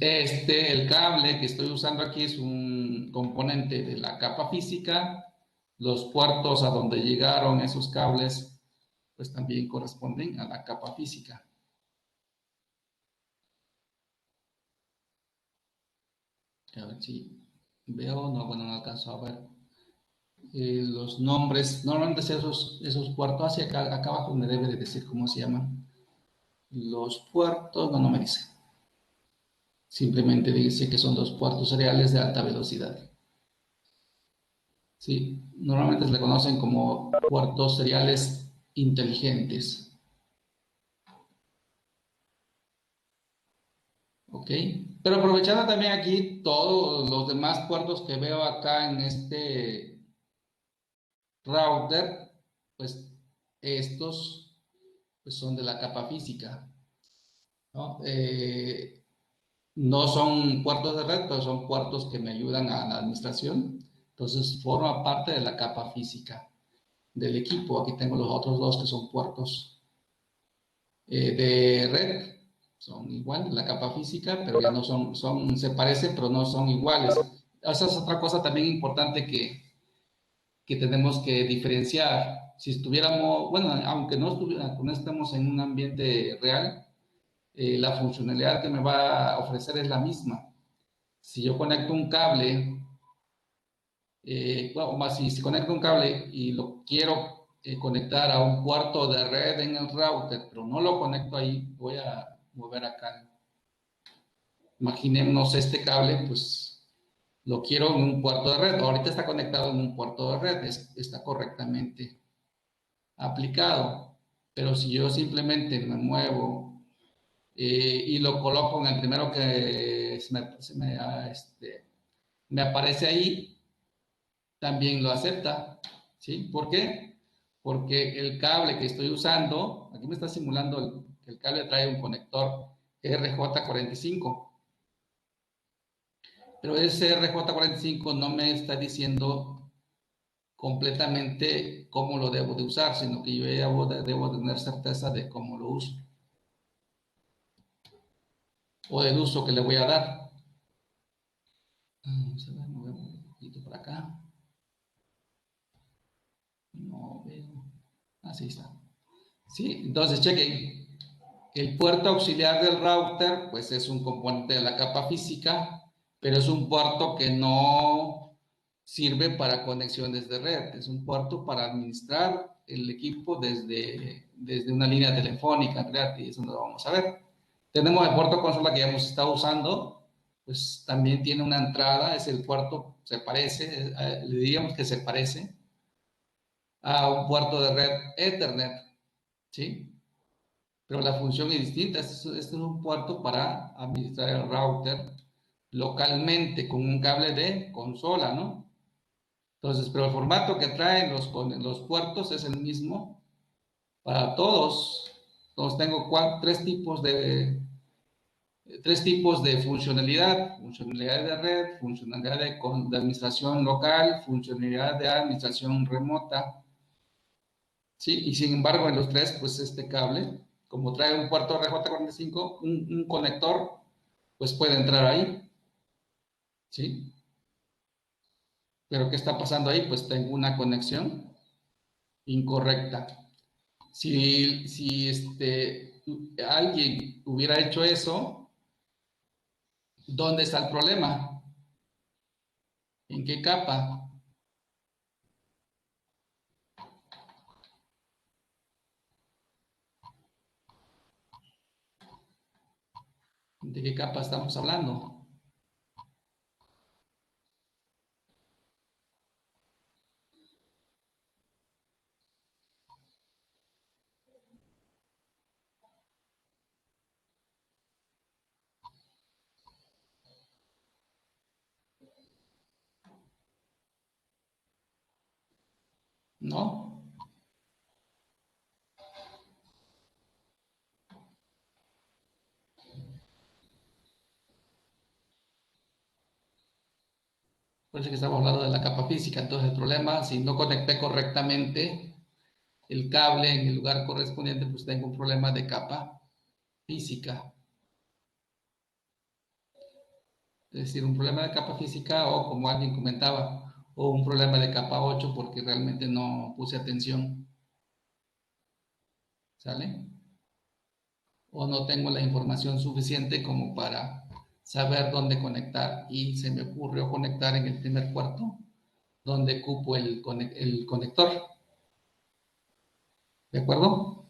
S1: el cable que estoy usando aquí es un componente de la capa física. Los puertos a donde llegaron esos cables, pues también corresponden a la capa física. A ver si veo, no, bueno, no alcanzo a ver. Los nombres, normalmente esos puertos, hacia acá abajo me debe de decir cómo se llaman. Los puertos, no me dice. Simplemente dice que son 2 puertos seriales de alta velocidad. Sí, normalmente se le conocen como puertos seriales inteligentes. ¿Ok? Pero aprovechando también aquí todos los demás puertos que veo acá en este router, pues estos pues son de la capa física, ¿no? No son puertos de red, pero son puertos que me ayudan a la administración. Entonces forma parte de la capa física del equipo. Aquí tengo los otros 2 que son puertos de red. Son igual, la capa física, pero ya no se parecen, pero no son iguales. Esa es otra cosa también importante que tenemos que diferenciar. Si estuviéramos, bueno, aunque no estemos en un ambiente real, la funcionalidad que me va a ofrecer es la misma. Si yo conecto un cable, bueno, más si conecto un cable y lo quiero conectar a un puerto de red en el router, pero no lo conecto ahí, voy a mover acá. Imaginemos este cable, pues lo quiero en un puerto de red. Ahorita está conectado en un puerto de red, está correctamente aplicado. Pero si yo simplemente me muevo y lo coloco en el primero que me aparece ahí, también lo acepta. ¿Sí? ¿Por qué? Porque el cable que estoy usando, aquí me está simulando que el cable trae un conector RJ45. Pero ese RJ45 no me está diciendo completamente cómo lo debo de usar, sino que yo ya debo tener certeza de cómo lo uso o del uso que le voy a dar. Vamos a ver, movemos un poquito para acá. No veo. Así está. Sí, entonces chequen. El puerto auxiliar del router, pues es un componente de la capa física, pero es un puerto que no sirve para conexiones de red. Es un puerto para administrar el equipo desde una línea telefónica, y eso no lo vamos a ver. Tenemos el puerto consola que ya hemos estado usando, pues también tiene una entrada, es el puerto, se parece, le diríamos que se parece a un puerto de red Ethernet, ¿sí? Pero la función es distinta. Este es un puerto para administrar el router localmente con un cable de consola, ¿no? Entonces, pero el formato que traen los puertos es el mismo para todos. Entonces, tengo tres tipos de funcionalidad: funcionalidad de red, funcionalidad de administración local, funcionalidad de administración remota. Sí, y sin embargo, en los tres, pues este cable, como trae un puerto RJ45, un conector, pues puede entrar ahí, ¿sí? Pero ¿qué está pasando ahí? Pues tengo una conexión incorrecta. Si alguien hubiera hecho eso, ¿dónde está el problema? ¿En qué capa? ¿De qué capa estamos hablando? ¿No? Parece que estamos hablando de la capa física. Entonces el problema, si no conecté correctamente el cable en el lugar correspondiente, pues tengo un problema de capa física. Es decir, un problema de capa física, o como alguien comentaba, o un problema de capa 8 porque realmente no puse atención. ¿Sale? O no tengo la información suficiente como para saber dónde conectar, y se me ocurrió conectar en el primer puerto donde cupo el conector. ¿De acuerdo?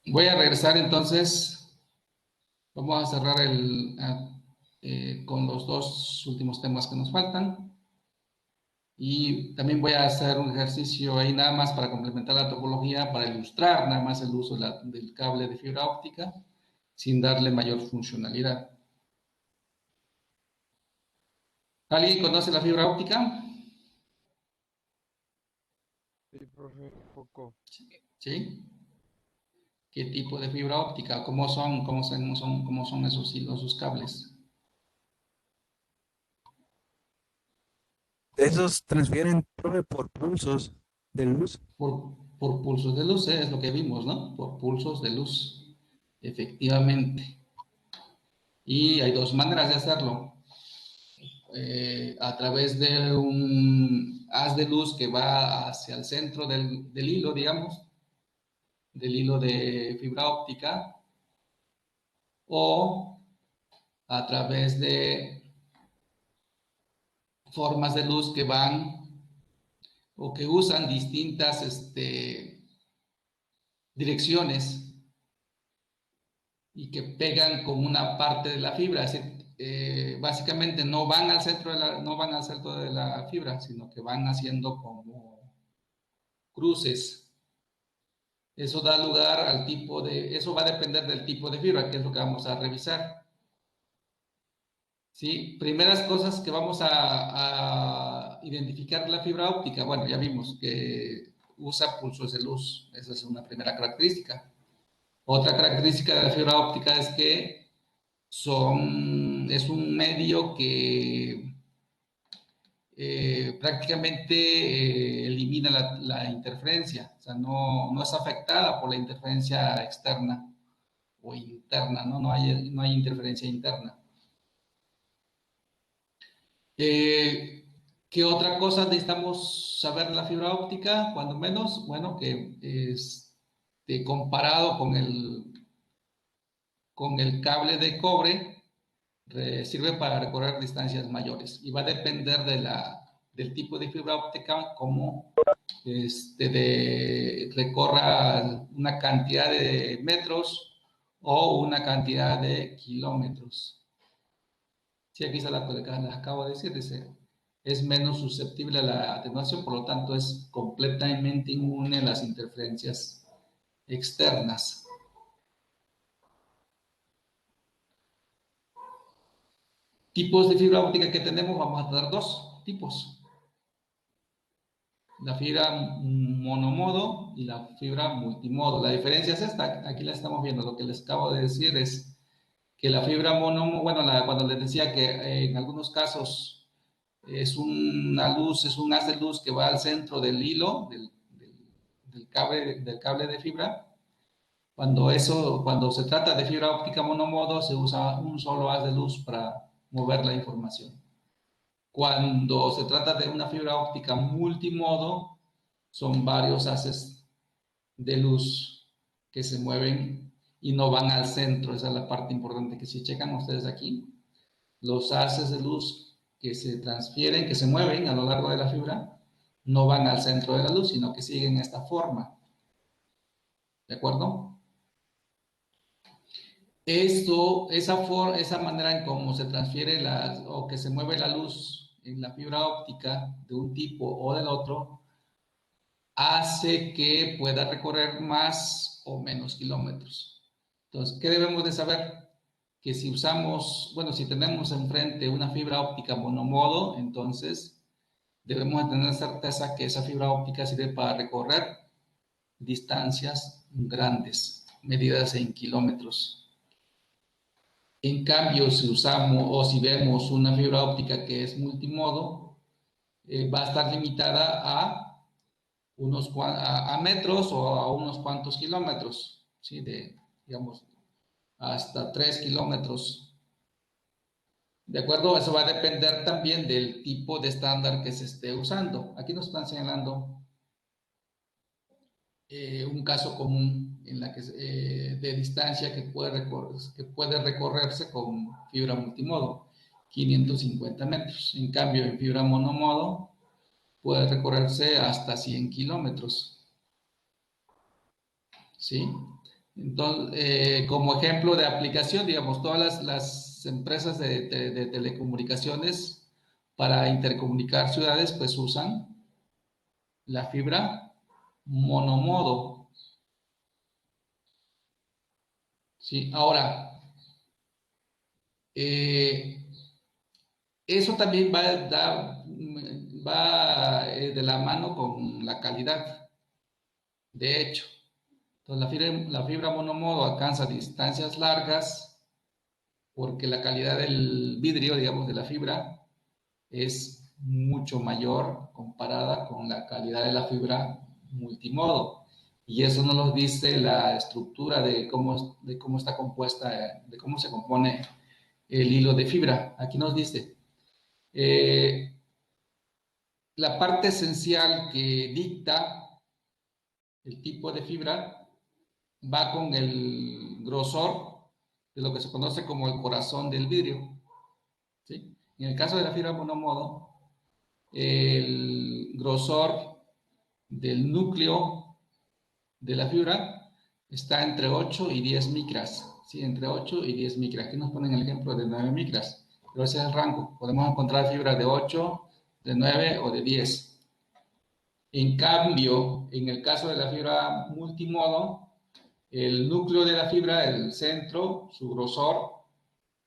S1: Voy a regresar entonces. Vamos a cerrar con los dos últimos temas que nos faltan. Y también voy a hacer un ejercicio ahí nada más para complementar la topología, para ilustrar nada más el uso del cable de fibra óptica sin darle mayor funcionalidad. ¿Alguien conoce la fibra óptica?
S4: Sí, profe, poco.
S1: ¿Sí? ¿Qué tipo de fibra óptica? ¿Cómo son esos hilos, esos cables?
S2: Esos transfieren, profe, por pulsos de luz.
S1: Por pulsos de luz, es lo que vimos, ¿no? Por pulsos de luz, efectivamente. Y hay dos maneras de hacerlo. A través de un haz de luz que va hacia el centro del hilo, digamos, del hilo de fibra óptica, o a través de formas de luz que van o que usan distintas direcciones y que pegan con una parte de la fibra. Es decir, básicamente no van al centro de la fibra, sino que van haciendo como cruces. Eso da lugar eso va a depender del tipo de fibra, que es lo que vamos a revisar. ¿Sí? Primeras cosas que vamos a identificar la fibra óptica. Bueno, ya vimos que usa pulsos de luz. Esa es una primera característica. Otra característica de la fibra óptica es que es un medio que prácticamente elimina la interferencia. O sea, no es afectada por la interferencia externa o interna, ¿no? No hay interferencia interna. ¿Qué otra cosa necesitamos saber de la fibra óptica? Cuando menos, bueno, que comparado con el cable de cobre, sirve para recorrer distancias mayores y va a depender del tipo de fibra óptica, como recorra una cantidad de metros o una cantidad de kilómetros. Sí, aquí se la les acabo de decir, dice, es menos susceptible a la atenuación, por lo tanto es completamente inmune a las interferencias externas. Tipos de fibra óptica que tenemos, vamos a tener dos tipos. La fibra monomodo y la fibra multimodo. La diferencia es esta, aquí la estamos viendo. Lo que les acabo de decir es que la fibra monomodo, bueno, cuando les decía que en algunos casos es una luz, es un haz de luz que va al centro del hilo, del cable de fibra. Cuando se trata de fibra óptica monomodo, se usa un solo haz de luz para mover la información. Cuando se trata de una fibra óptica multimodo, son varios haces de luz que se mueven y no van al centro. Esa es la parte importante, que si checan ustedes aquí, los haces de luz que se transfieren, que se mueven a lo largo de la fibra, no van al centro de la luz, sino que siguen esta forma. ¿De acuerdo? Esa manera en cómo se transfiere o que se mueve la luz en la fibra óptica de un tipo o del otro, hace que pueda recorrer más o menos kilómetros. Entonces, ¿qué debemos de saber? Que si si tenemos enfrente una fibra óptica monomodo, entonces debemos de tener certeza que esa fibra óptica sirve para recorrer distancias grandes, medidas en kilómetros. En cambio, si vemos una fibra óptica que es multimodo, va a estar limitada a metros o a unos cuantos kilómetros, ¿sí? Digamos, hasta 3 kilómetros. ¿De acuerdo? Eso va a depender también del tipo de estándar que se esté usando. Aquí nos están señalando un caso común de distancia que puede recorrerse con fibra multimodo, 550 metros. En cambio, en fibra monomodo puede recorrerse hasta 100 kilómetros. ¿Sí? Entonces, como ejemplo de aplicación, digamos, todas las empresas de telecomunicaciones para intercomunicar ciudades, pues usan la fibra monomodo. Sí, ahora, eso también va de la mano con la calidad. De hecho, entonces la fibra monomodo alcanza distancias largas porque la calidad del vidrio, digamos, de la fibra es mucho mayor comparada con la calidad de la fibra multimodo. Y eso nos lo dice la estructura de cómo está compuesta, de cómo se compone el hilo de fibra. Aquí nos dice, la parte esencial que dicta el tipo de fibra va con el grosor de lo que se conoce como el corazón del vidrio. ¿Sí? En el caso de la fibra monomodo, el grosor del núcleo de la fibra está entre 8 y 10 micras. ¿Sí? Entre 8 y 10 micras. Aquí nos ponen el ejemplo de 9 micras, pero ese es el rango. Podemos encontrar fibras de 8, de 9 o de 10. En cambio, en el caso de la fibra multimodo, el núcleo de la fibra, el centro, su grosor,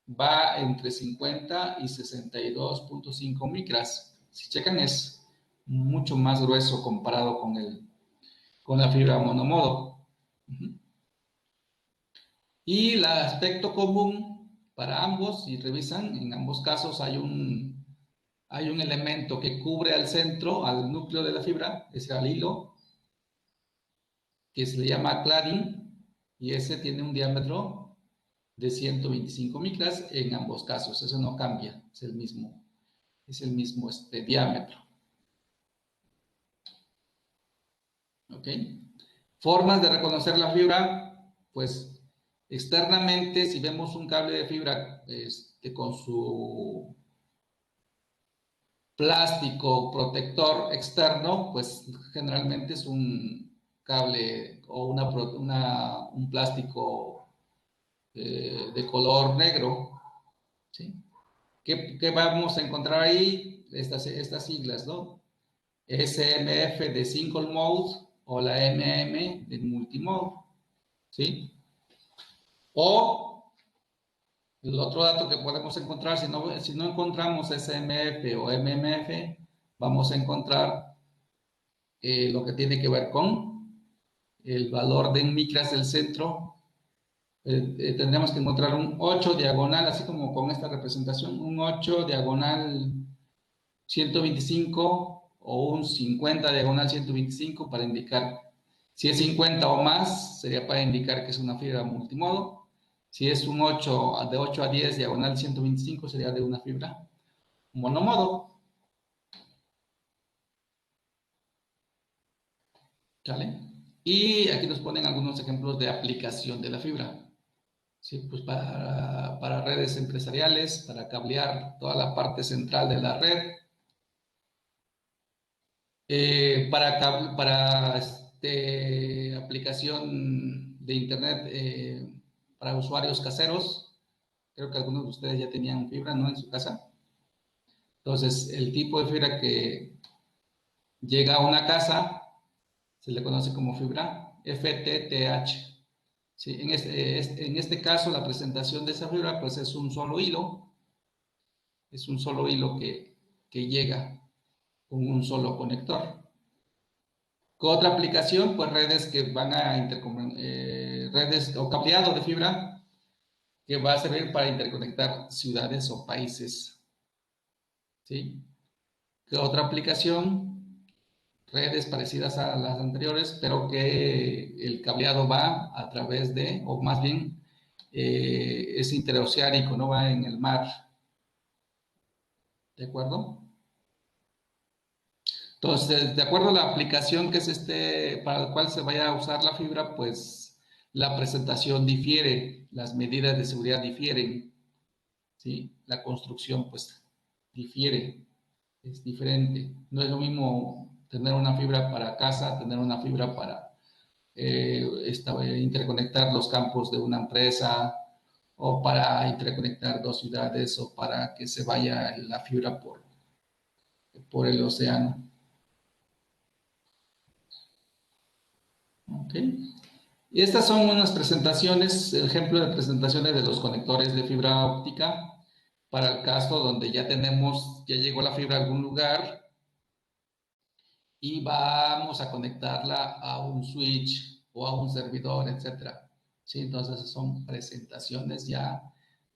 S1: va entre 50 y 62.5 micras. Si checan, es mucho más grueso comparado con la fibra monomodo. Y el aspecto común para ambos, si revisan, en ambos casos hay un elemento que cubre al centro, al núcleo de la fibra, es el hilo, que se le llama cladding, y ese tiene un diámetro de 125 micras en ambos casos. Eso no cambia, es el mismo diámetro. ¿Ok? Formas de reconocer la fibra, pues externamente, si vemos un cable de fibra con su plástico protector externo, pues generalmente es un cable o un plástico de color negro, ¿sí? ¿Qué vamos a encontrar ahí? Estas siglas, ¿no? SMF de Single Mode o la MM de Multimode, ¿sí? O el otro dato que podemos encontrar, si no encontramos SMF o MMF, vamos a encontrar lo que tiene que ver con el valor de micras del centro. Tendríamos que encontrar un 8 diagonal, así como con esta representación, un 8 diagonal 125 o un 50 diagonal 125 para indicar, si es 50 o más, sería para indicar que es una fibra multimodo. Si es un 8, de 8 a 10 diagonal 125, sería de una fibra monomodo. ¿Vale? Y aquí nos ponen algunos ejemplos de aplicación de la fibra. Sí, pues para redes empresariales, para cablear toda la parte central de la red, para aplicación de internet para usuarios caseros. Creo que algunos de ustedes ya tenían fibra, ¿no? En su casa. Entonces, el tipo de fibra que llega a una casa se le conoce como fibra FTTH. Sí, en este caso, la presentación de esa fibra, pues es un solo hilo. Es un solo hilo que llega con un solo conector. ¿Qué otra aplicación? Pues redes que van a redes o cableado de fibra que va a servir para interconectar ciudades o países. ¿Sí? ¿Qué otra aplicación? Redes parecidas a las anteriores, pero que el cableado va a través de, o más bien es interoceánico, no va en el mar. ¿De acuerdo? Entonces, de acuerdo a la aplicación que es para el cual se vaya a usar la fibra, pues la presentación difiere, las medidas de seguridad difieren, ¿sí? La construcción, pues, difiere, es diferente. No es lo mismo tener una fibra para casa, tener una fibra para interconectar los campos de una empresa, o para interconectar dos ciudades, o para que se vaya la fibra por el océano. Ok. Y estas son unas presentaciones, ejemplo de presentaciones de los conectores de fibra óptica para el caso donde ya llegó la fibra a algún lugar y vamos a conectarla a un switch o a un servidor, etcétera. ¿Sí? Entonces son presentaciones ya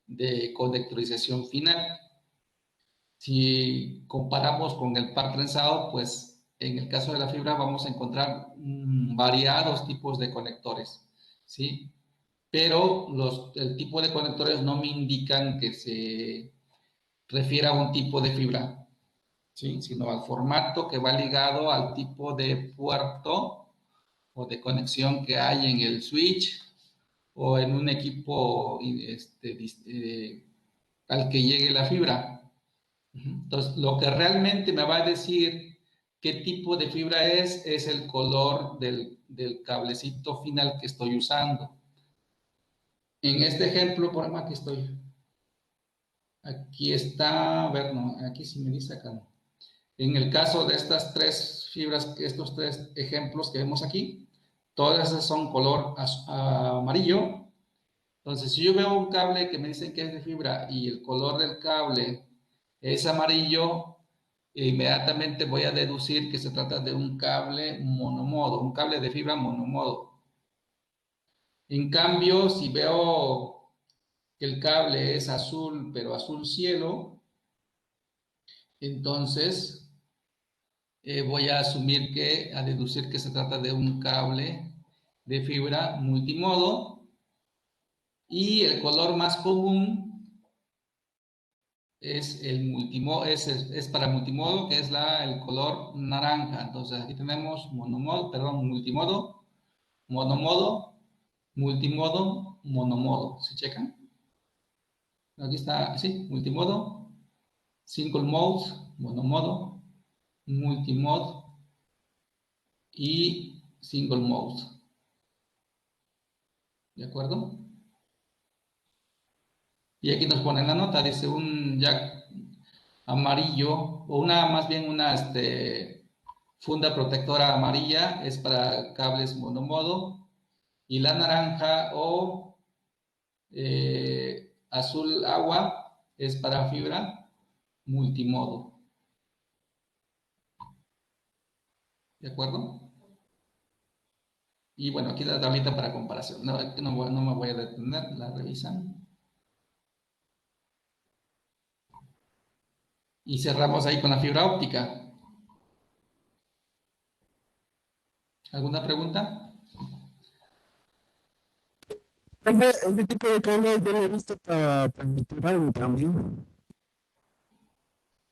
S1: de conectorización final. Si comparamos con el par trenzado, pues en el caso de la fibra vamos a encontrar variados tipos de conectores, ¿sí? Pero el tipo de conectores no me indican que se refiere a un tipo de fibra, ¿sí? Sino al formato que va ligado al tipo de puerto o de conexión que hay en el switch o en un equipo al que llegue la fibra. Entonces, lo que realmente me va a decir qué tipo de fibra es el color del cablecito final que estoy usando. En este ejemplo, por ejemplo, aquí estoy. Aquí está, a ver, no, aquí sí me dice acá. No. En el caso de estas tres fibras, estos tres ejemplos que vemos aquí, todas esas son color amarillo. Entonces, si yo veo un cable que me dicen que es de fibra y el color del cable es amarillo, inmediatamente voy a deducir que se trata de un cable monomodo, un cable de fibra monomodo. En cambio, si veo que el cable es azul, pero azul cielo, entonces voy a deducir que se trata de un cable de fibra multimodo, y el color más común es para multimodo, que es el color naranja. Entonces aquí tenemos multimodo, monomodo, multimodo, monomodo. ¿Se checan? Aquí está, sí, multimodo, single mode, monomodo, multimode y single mode. ¿De acuerdo? Y aquí nos ponen la nota, dice un jack amarillo, o más bien una funda protectora amarilla es para cables monomodo, y la naranja o azul agua es para fibra multimodo. ¿De acuerdo? Y bueno, aquí la tablita para comparación. No, no me voy a detener, la revisan. Y cerramos ahí con la fibra óptica. ¿Alguna pregunta?
S2: Este tipo de cable yo lo he visto para transmitir algo también.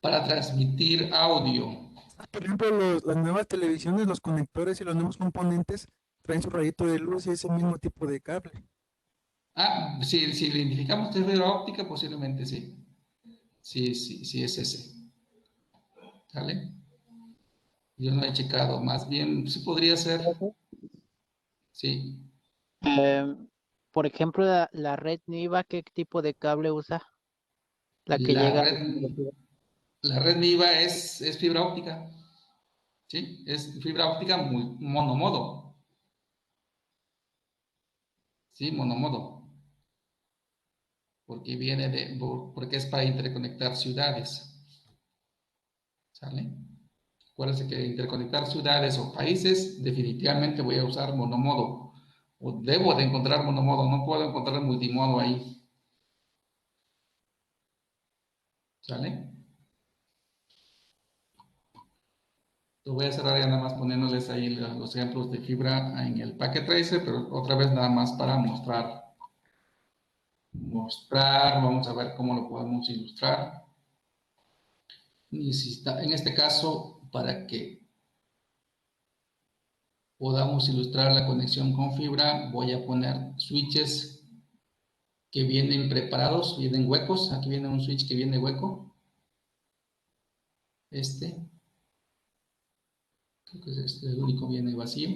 S1: Para transmitir audio.
S2: Por ejemplo, las nuevas televisiones, los conectores y los nuevos componentes traen su rayito de luz y ese mismo tipo de cable.
S1: Ah, si identificamos que es fibra óptica, posiblemente sí. Sí, es ese. ¿Sale? Yo no he checado, más bien, sí podría ser. Sí.
S5: Por ejemplo, la red NIVA, ¿qué tipo de cable usa? La que
S1: La
S5: llega.
S1: red MIVA es fibra óptica. ¿Sí? Es fibra óptica monomodo. ¿Sí? Monomodo. Porque porque es para interconectar ciudades. ¿Sale? Acuérdense que interconectar ciudades o países, definitivamente voy a usar monomodo. O debo de encontrar monomodo, no puedo encontrar multimodo ahí. ¿Sale? Lo voy a cerrar ya nada más poniéndoles ahí los ejemplos de fibra en el Packet Tracer, pero otra vez nada más para mostrar. Vamos a ver cómo lo podemos ilustrar. En este caso, para que podamos ilustrar la conexión con fibra, voy a poner switches que vienen preparados, vienen huecos. Aquí viene un switch que viene hueco. Creo que es el único viene vacío.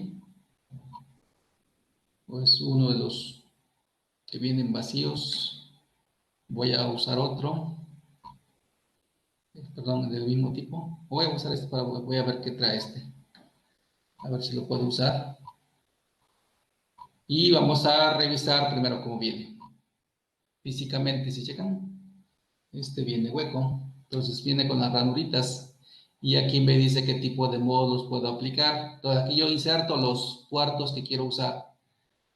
S1: O es uno de los que vienen vacíos. Voy a usar otro. Perdón, del mismo tipo. Voy a usar este voy a ver qué trae este. A ver si lo puedo usar. Y vamos a revisar primero cómo viene. Físicamente, si checan, este viene hueco. Entonces viene con las ranuritas. Y aquí me dice qué tipo de módulos puedo aplicar. Entonces aquí yo inserto los puertos que quiero usar.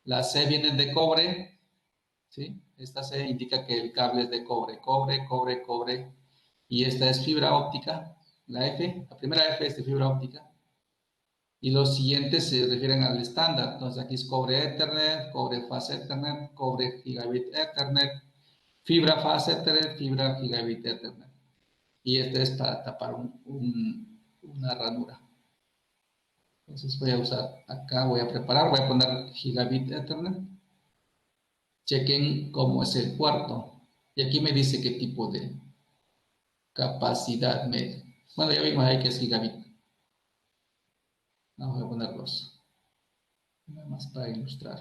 S1: Las C vienen de cobre. ¿Sí? Esta C indica que el cable es de cobre. Cobre. Y esta es fibra óptica. La primera F es de fibra óptica. Y los siguientes se refieren al estándar. Entonces aquí es cobre Ethernet, cobre Fast Ethernet, cobre Gigabit Ethernet, fibra Fast Ethernet, fibra Gigabit Ethernet. Y este es para tapar una ranura. Entonces voy a usar acá, voy a poner Gigabit Ethernet. Chequen cómo es el puerto. Y aquí me dice qué tipo de capacidad media. Bueno, ya vimos ahí que es Gigabit. Vamos a ponerlos. Nada más para ilustrar.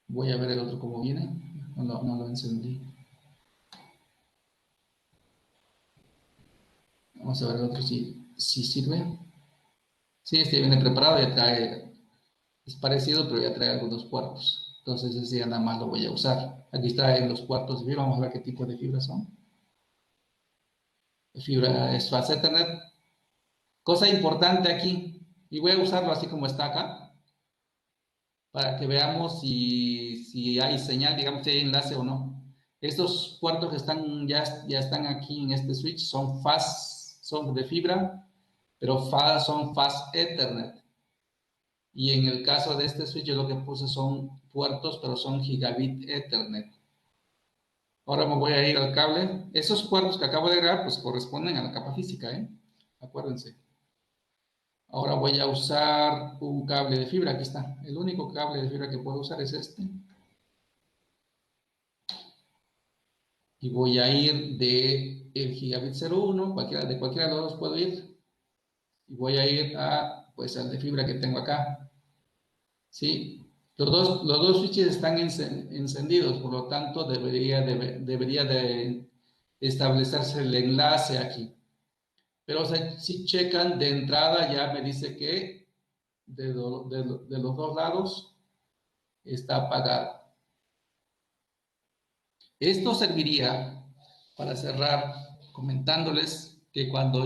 S1: Voy a ver el otro cómo viene. No lo encendí. Vamos a ver el otro si sirve. Sí, este viene preparado, ya trae, es parecido, pero ya trae algunos puertos. Entonces ese ya nada más lo voy a usar. Aquí traen los puertos de fibra, vamos a ver qué tipo de fibra son. La fibra es Fast Ethernet. Cosa importante aquí, y voy a usarlo así como está acá, para que veamos si hay señal, digamos si hay enlace o no. Estos puertos que ya están aquí en este switch son de fibra, pero son Fast Ethernet. Y en el caso de este switch, yo lo que puse son puertos, pero son Gigabit Ethernet. Ahora me voy a ir al cable. Esos puertos que acabo de agregar, pues corresponden a la capa física, ¿eh? Acuérdense. Ahora voy a usar un cable de fibra. Aquí está. El único cable de fibra que puedo usar es este. y voy a ir de el gigabit 01, de cualquiera de los dos puedo ir, y voy a ir a, pues, al de fibra que tengo acá, ¿sí? Los dos switches están encendidos, por lo tanto debería de establecerse el enlace aquí. Pero si checan de entrada ya me dice que de los dos lados está apagado. Esto serviría para cerrar comentándoles que cuando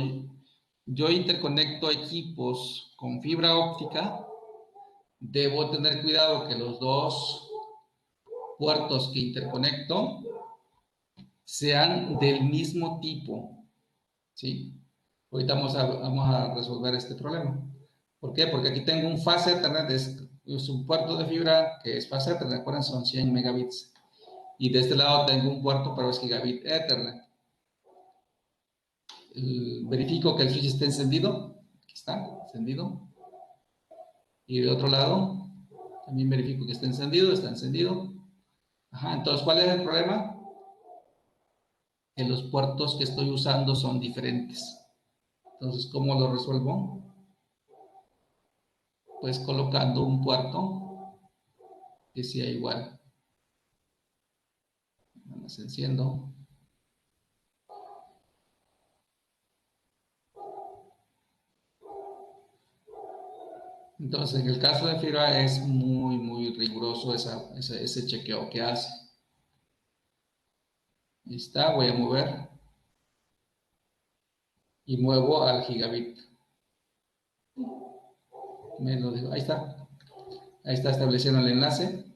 S1: yo interconecto equipos con fibra óptica, debo tener cuidado que los dos puertos que interconecto sean del mismo tipo, ¿sí? Ahorita vamos a resolver este problema. ¿Por qué? Porque aquí tengo un Fast Ethernet, es un puerto de fibra que es Fast Ethernet, recuerden, son 100 megabits. Y de este lado tengo un puerto, pero es Gigabit Ethernet. Verifico que el switch esté encendido. Aquí está, encendido. Y de otro lado, también verifico que esté encendido, está encendido. Ajá, entonces, ¿cuál es el problema? Que los puertos que estoy usando son diferentes. Entonces, ¿cómo lo resuelvo? Pues colocando un puerto que sea igual. Nada más enciendo. Entonces, en el caso de fibra es muy riguroso ese chequeo que hace. Ahí está, voy a mover. Y muevo al gigabit. Me lo dejo. Ahí está. Ahí está estableciendo el enlace.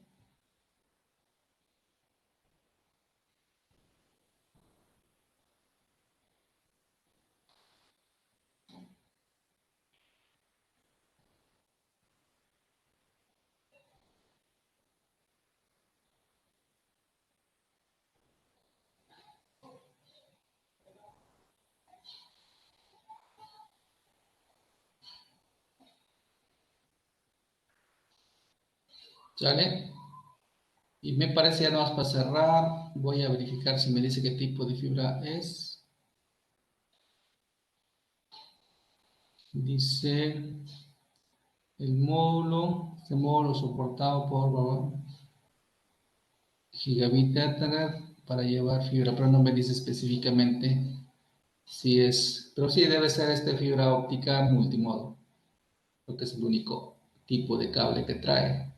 S1: ¿Sale? Y me parece ya no más para cerrar. Voy a verificar si me dice qué tipo de fibra es. Dice el módulo, este módulo soportado por Gigabit Ethernet para llevar fibra, pero no me dice específicamente si es, pero sí debe ser este fibra óptica multimodo, porque es el único tipo de cable que trae.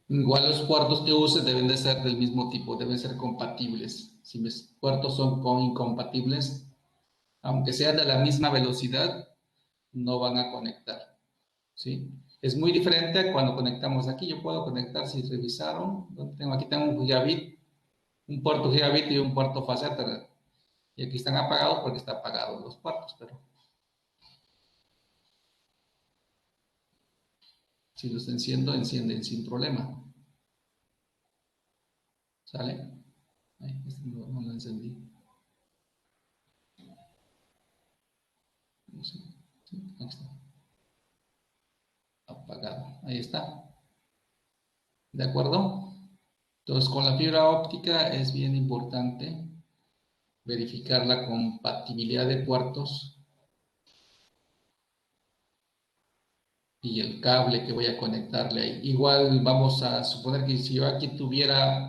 S1: Igual los puertos que use deben de ser del mismo tipo, deben ser compatibles. Si mis puertos son incompatibles, aunque sean de la misma velocidad, no van a conectar, ¿sí? Es muy diferente a cuando conectamos aquí. Yo puedo conectar, si revisaron, aquí tengo un gigabit, un puerto gigabit y un puerto fast Ethernet. Y aquí están apagados porque están apagados los puertos, pero si los enciendo, encienden sin problema. ¿Sale? Ahí, este no lo encendí. No sé. Sí, aquí está. Apagado. Ahí está. ¿De acuerdo? Entonces, con la fibra óptica es bien importante verificar la compatibilidad de puertos y el cable que voy a conectarle ahí. Igual vamos a suponer que si yo aquí tuviera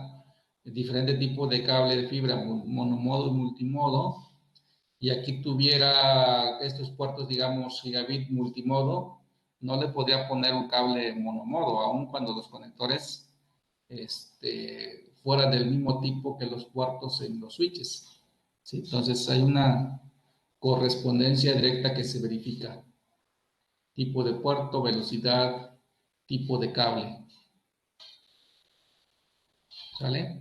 S1: diferente tipo de cable de fibra, monomodo y multimodo, y aquí tuviera estos puertos, digamos, gigabit multimodo, no le podría poner un cable monomodo, aun cuando los conectores fuera del mismo tipo que los puertos en los switches, ¿sí? Entonces hay una correspondencia directa que se verifica. Tipo de puerto, velocidad, tipo de cable. ¿Sale?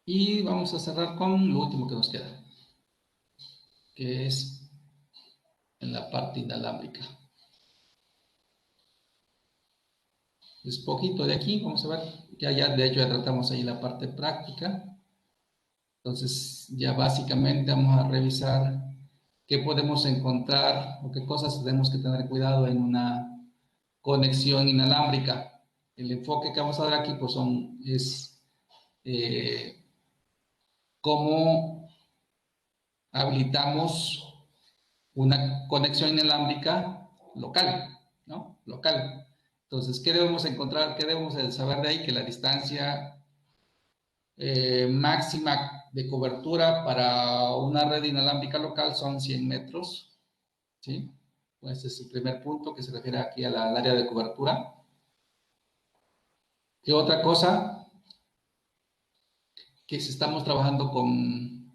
S1: Y vamos a cerrar con lo último que nos queda, que es en la parte inalámbrica. Es poquito de aquí, vamos a ver, ya de hecho ya tratamos ahí la parte práctica. Entonces, ya básicamente vamos a revisar qué podemos encontrar o qué cosas tenemos que tener cuidado en una conexión inalámbrica. El enfoque que vamos a dar aquí pues es cómo habilitamos una conexión inalámbrica local, ¿no? Local. Entonces, ¿qué debemos encontrar? ¿Qué debemos saber de ahí? Que la distancia máxima de cobertura para una red inalámbrica local son 100 metros, ¿sí? Pues ese es el primer punto que se refiere aquí al área de cobertura. ¿Qué otra cosa? Que si estamos trabajando con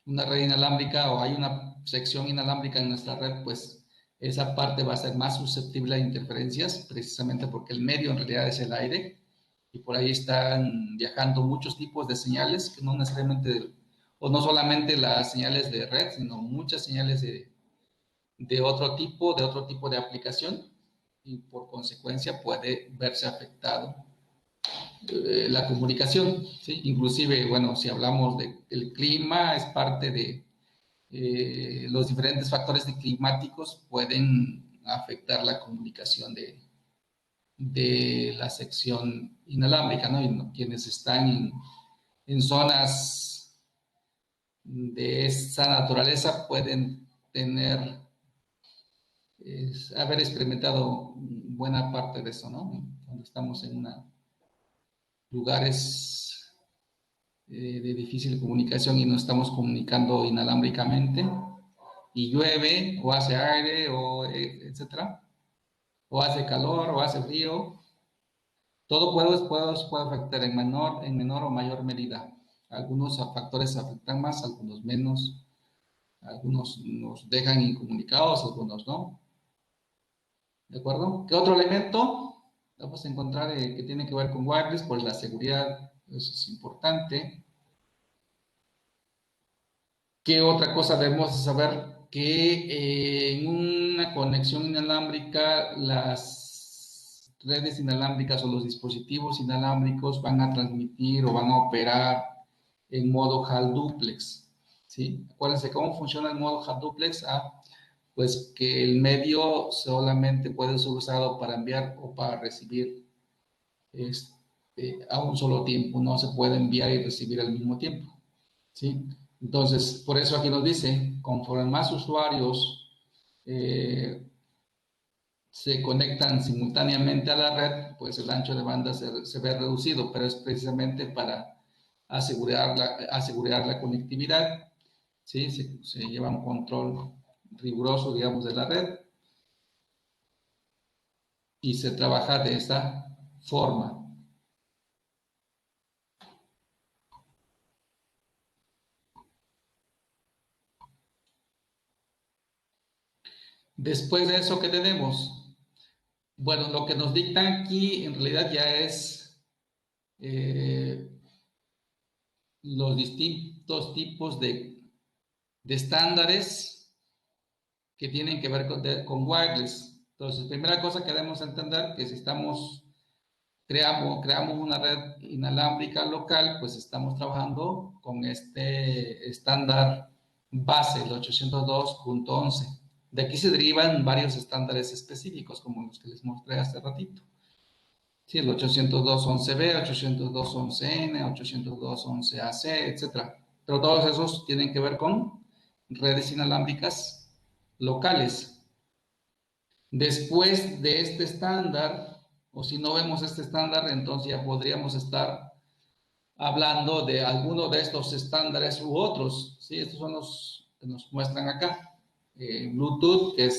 S1: una red inalámbrica o hay una sección inalámbrica en nuestra red, pues esa parte va a ser más susceptible a interferencias, precisamente porque el medio en realidad es el aire y por ahí están viajando muchos tipos de señales que no necesariamente, o no solamente las señales de red, sino muchas señales de otro tipo de aplicación y por consecuencia puede verse afectado la comunicación, ¿sí? Inclusive, bueno, si hablamos del clima, es parte de los diferentes factores climáticos pueden afectar la comunicación de la sección inalámbrica, ¿no? Y quienes están en zonas de esa naturaleza pueden haber experimentado buena parte de eso, ¿no? Cuando estamos en lugares de difícil comunicación y no estamos comunicando inalámbricamente y llueve o hace aire o etcétera, o hace calor o hace frío, todo puede afectar en menor o mayor medida. Algunos factores afectan más, algunos menos, algunos nos dejan incomunicados, algunos no. ¿De acuerdo? ¿Qué otro elemento vamos a encontrar que tiene que ver con wireless? Pues la seguridad, eso es importante. ¿Qué otra cosa debemos saber? Que en una conexión inalámbrica, las redes inalámbricas o los dispositivos inalámbricos van a transmitir o van a operar en modo HAL duplex, ¿sí? Acuérdense cómo funciona el modo HAL duplex. Pues que el medio solamente puede ser usado para enviar o para recibir a un solo tiempo, no se puede enviar y recibir al mismo tiempo, ¿sí? Entonces, por eso aquí nos dice, conforme más usuarios se conectan simultáneamente a la red, pues el ancho de banda se ve reducido, pero es precisamente para asegurar la conectividad, ¿sí? Se lleva un control riguroso, digamos, de la red y se trabaja de esta forma. Después de eso, ¿qué tenemos? Bueno, lo que nos dictan aquí en realidad ya es los distintos tipos de estándares que tienen que ver con wireless. Entonces, primera cosa que debemos entender que si creamos una red inalámbrica local, pues estamos trabajando con este estándar base, el 802.11. De aquí se derivan varios estándares específicos, como los que les mostré hace ratito. Sí, el 802.11b, 802.11n, 802.11ac, etc. Pero todos esos tienen que ver con redes inalámbricas locales. Después de este estándar, o si no vemos este estándar, entonces ya podríamos estar hablando de alguno de estos estándares u otros. ¿Sí? Estos son los que nos muestran acá. Bluetooth, que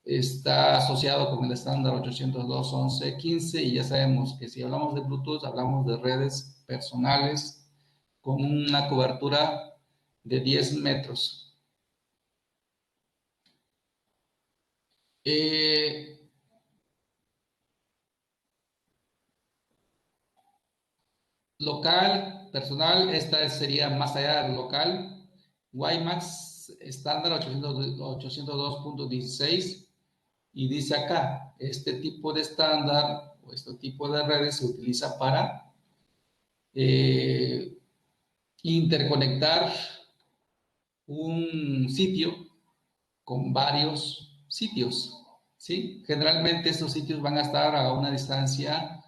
S1: está asociado con el estándar 802.11.15 y ya sabemos que si hablamos de Bluetooth, hablamos de redes personales con una cobertura de 10 metros. Local, personal, esta sería más allá del local. WiMAX estándar 802.16 y dice acá, este tipo de estándar o este tipo de redes se utiliza para interconectar un sitio con varios sitios, ¿sí? Generalmente estos sitios van a estar a una distancia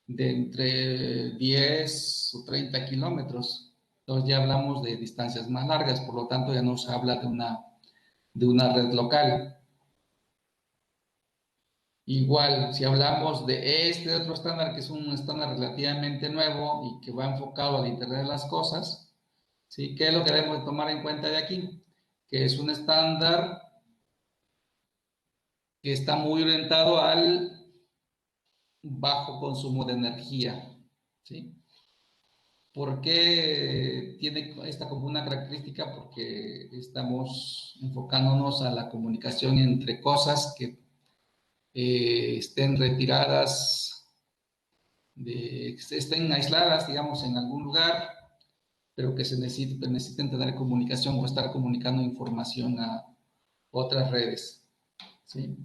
S1: de entre 10 o 30 kilómetros. Entonces ya hablamos de distancias más largas, por lo tanto ya no se habla de una red local. Igual, si hablamos de este otro estándar, que es un estándar relativamente nuevo y que va enfocado al Internet de las Cosas, ¿sí? ¿Qué es lo que debemos tomar en cuenta de aquí? Que es un estándar que está muy orientado al bajo consumo de energía, ¿sí? ¿Por qué tiene esta como una característica? Porque estamos enfocándonos a la comunicación entre cosas que estén retiradas, que estén aisladas, digamos, en algún lugar, pero que necesiten tener comunicación o estar comunicando información a otras redes, ¿sí?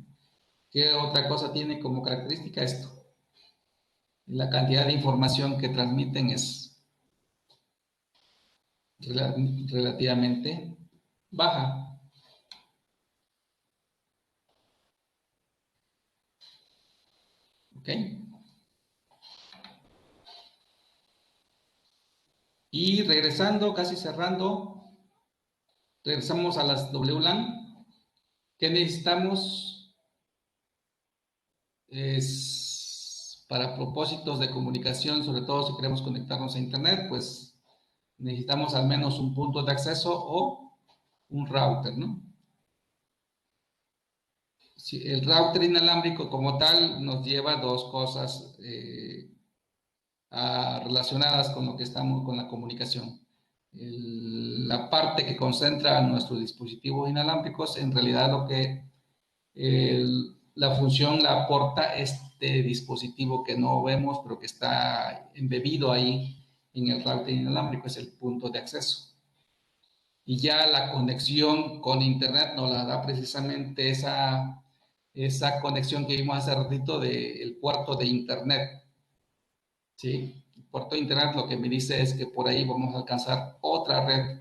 S1: ¿Qué otra cosa tiene como característica esto? La cantidad de información que transmiten es relativamente baja. ¿Ok? Y regresando, casi cerrando, regresamos a las WLAN. ¿Qué necesitamos? Es para propósitos de comunicación, sobre todo si queremos conectarnos a Internet, pues necesitamos al menos un punto de acceso o un router, ¿no? Si el router inalámbrico como tal nos lleva a dos cosas relacionadas con lo que estamos, con la comunicación. La parte que concentra nuestros dispositivos inalámbricos, en realidad lo que la función la aporta este dispositivo que no vemos, pero que está embebido ahí en el router inalámbrico, es el punto de acceso. Y ya la conexión con Internet nos la da precisamente esa conexión que vimos hace ratito del puerto de Internet. ¿Sí? El puerto de Internet lo que me dice es que por ahí vamos a alcanzar otra red.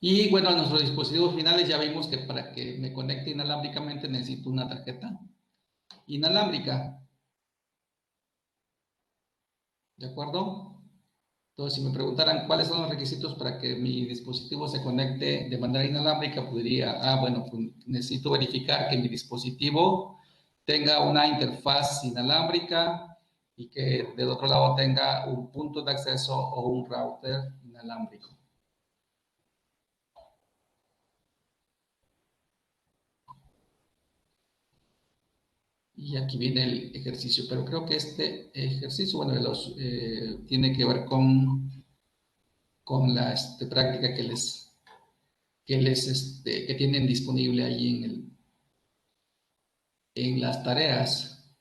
S1: Y bueno, a nuestros dispositivos finales ya vimos que para que me conecte inalámbricamente necesito una tarjeta inalámbrica. ¿De acuerdo? Entonces, si me preguntaran cuáles son los requisitos para que mi dispositivo se conecte de manera inalámbrica, podría, bueno, pues necesito verificar que mi dispositivo tenga una interfaz inalámbrica y que del otro lado tenga un punto de acceso o un router inalámbrico. Y aquí viene el ejercicio, pero creo que este ejercicio, bueno, tiene que ver con la práctica que tienen disponible ahí en las tareas.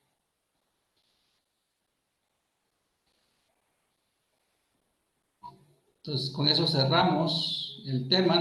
S1: Entonces, con eso cerramos el tema.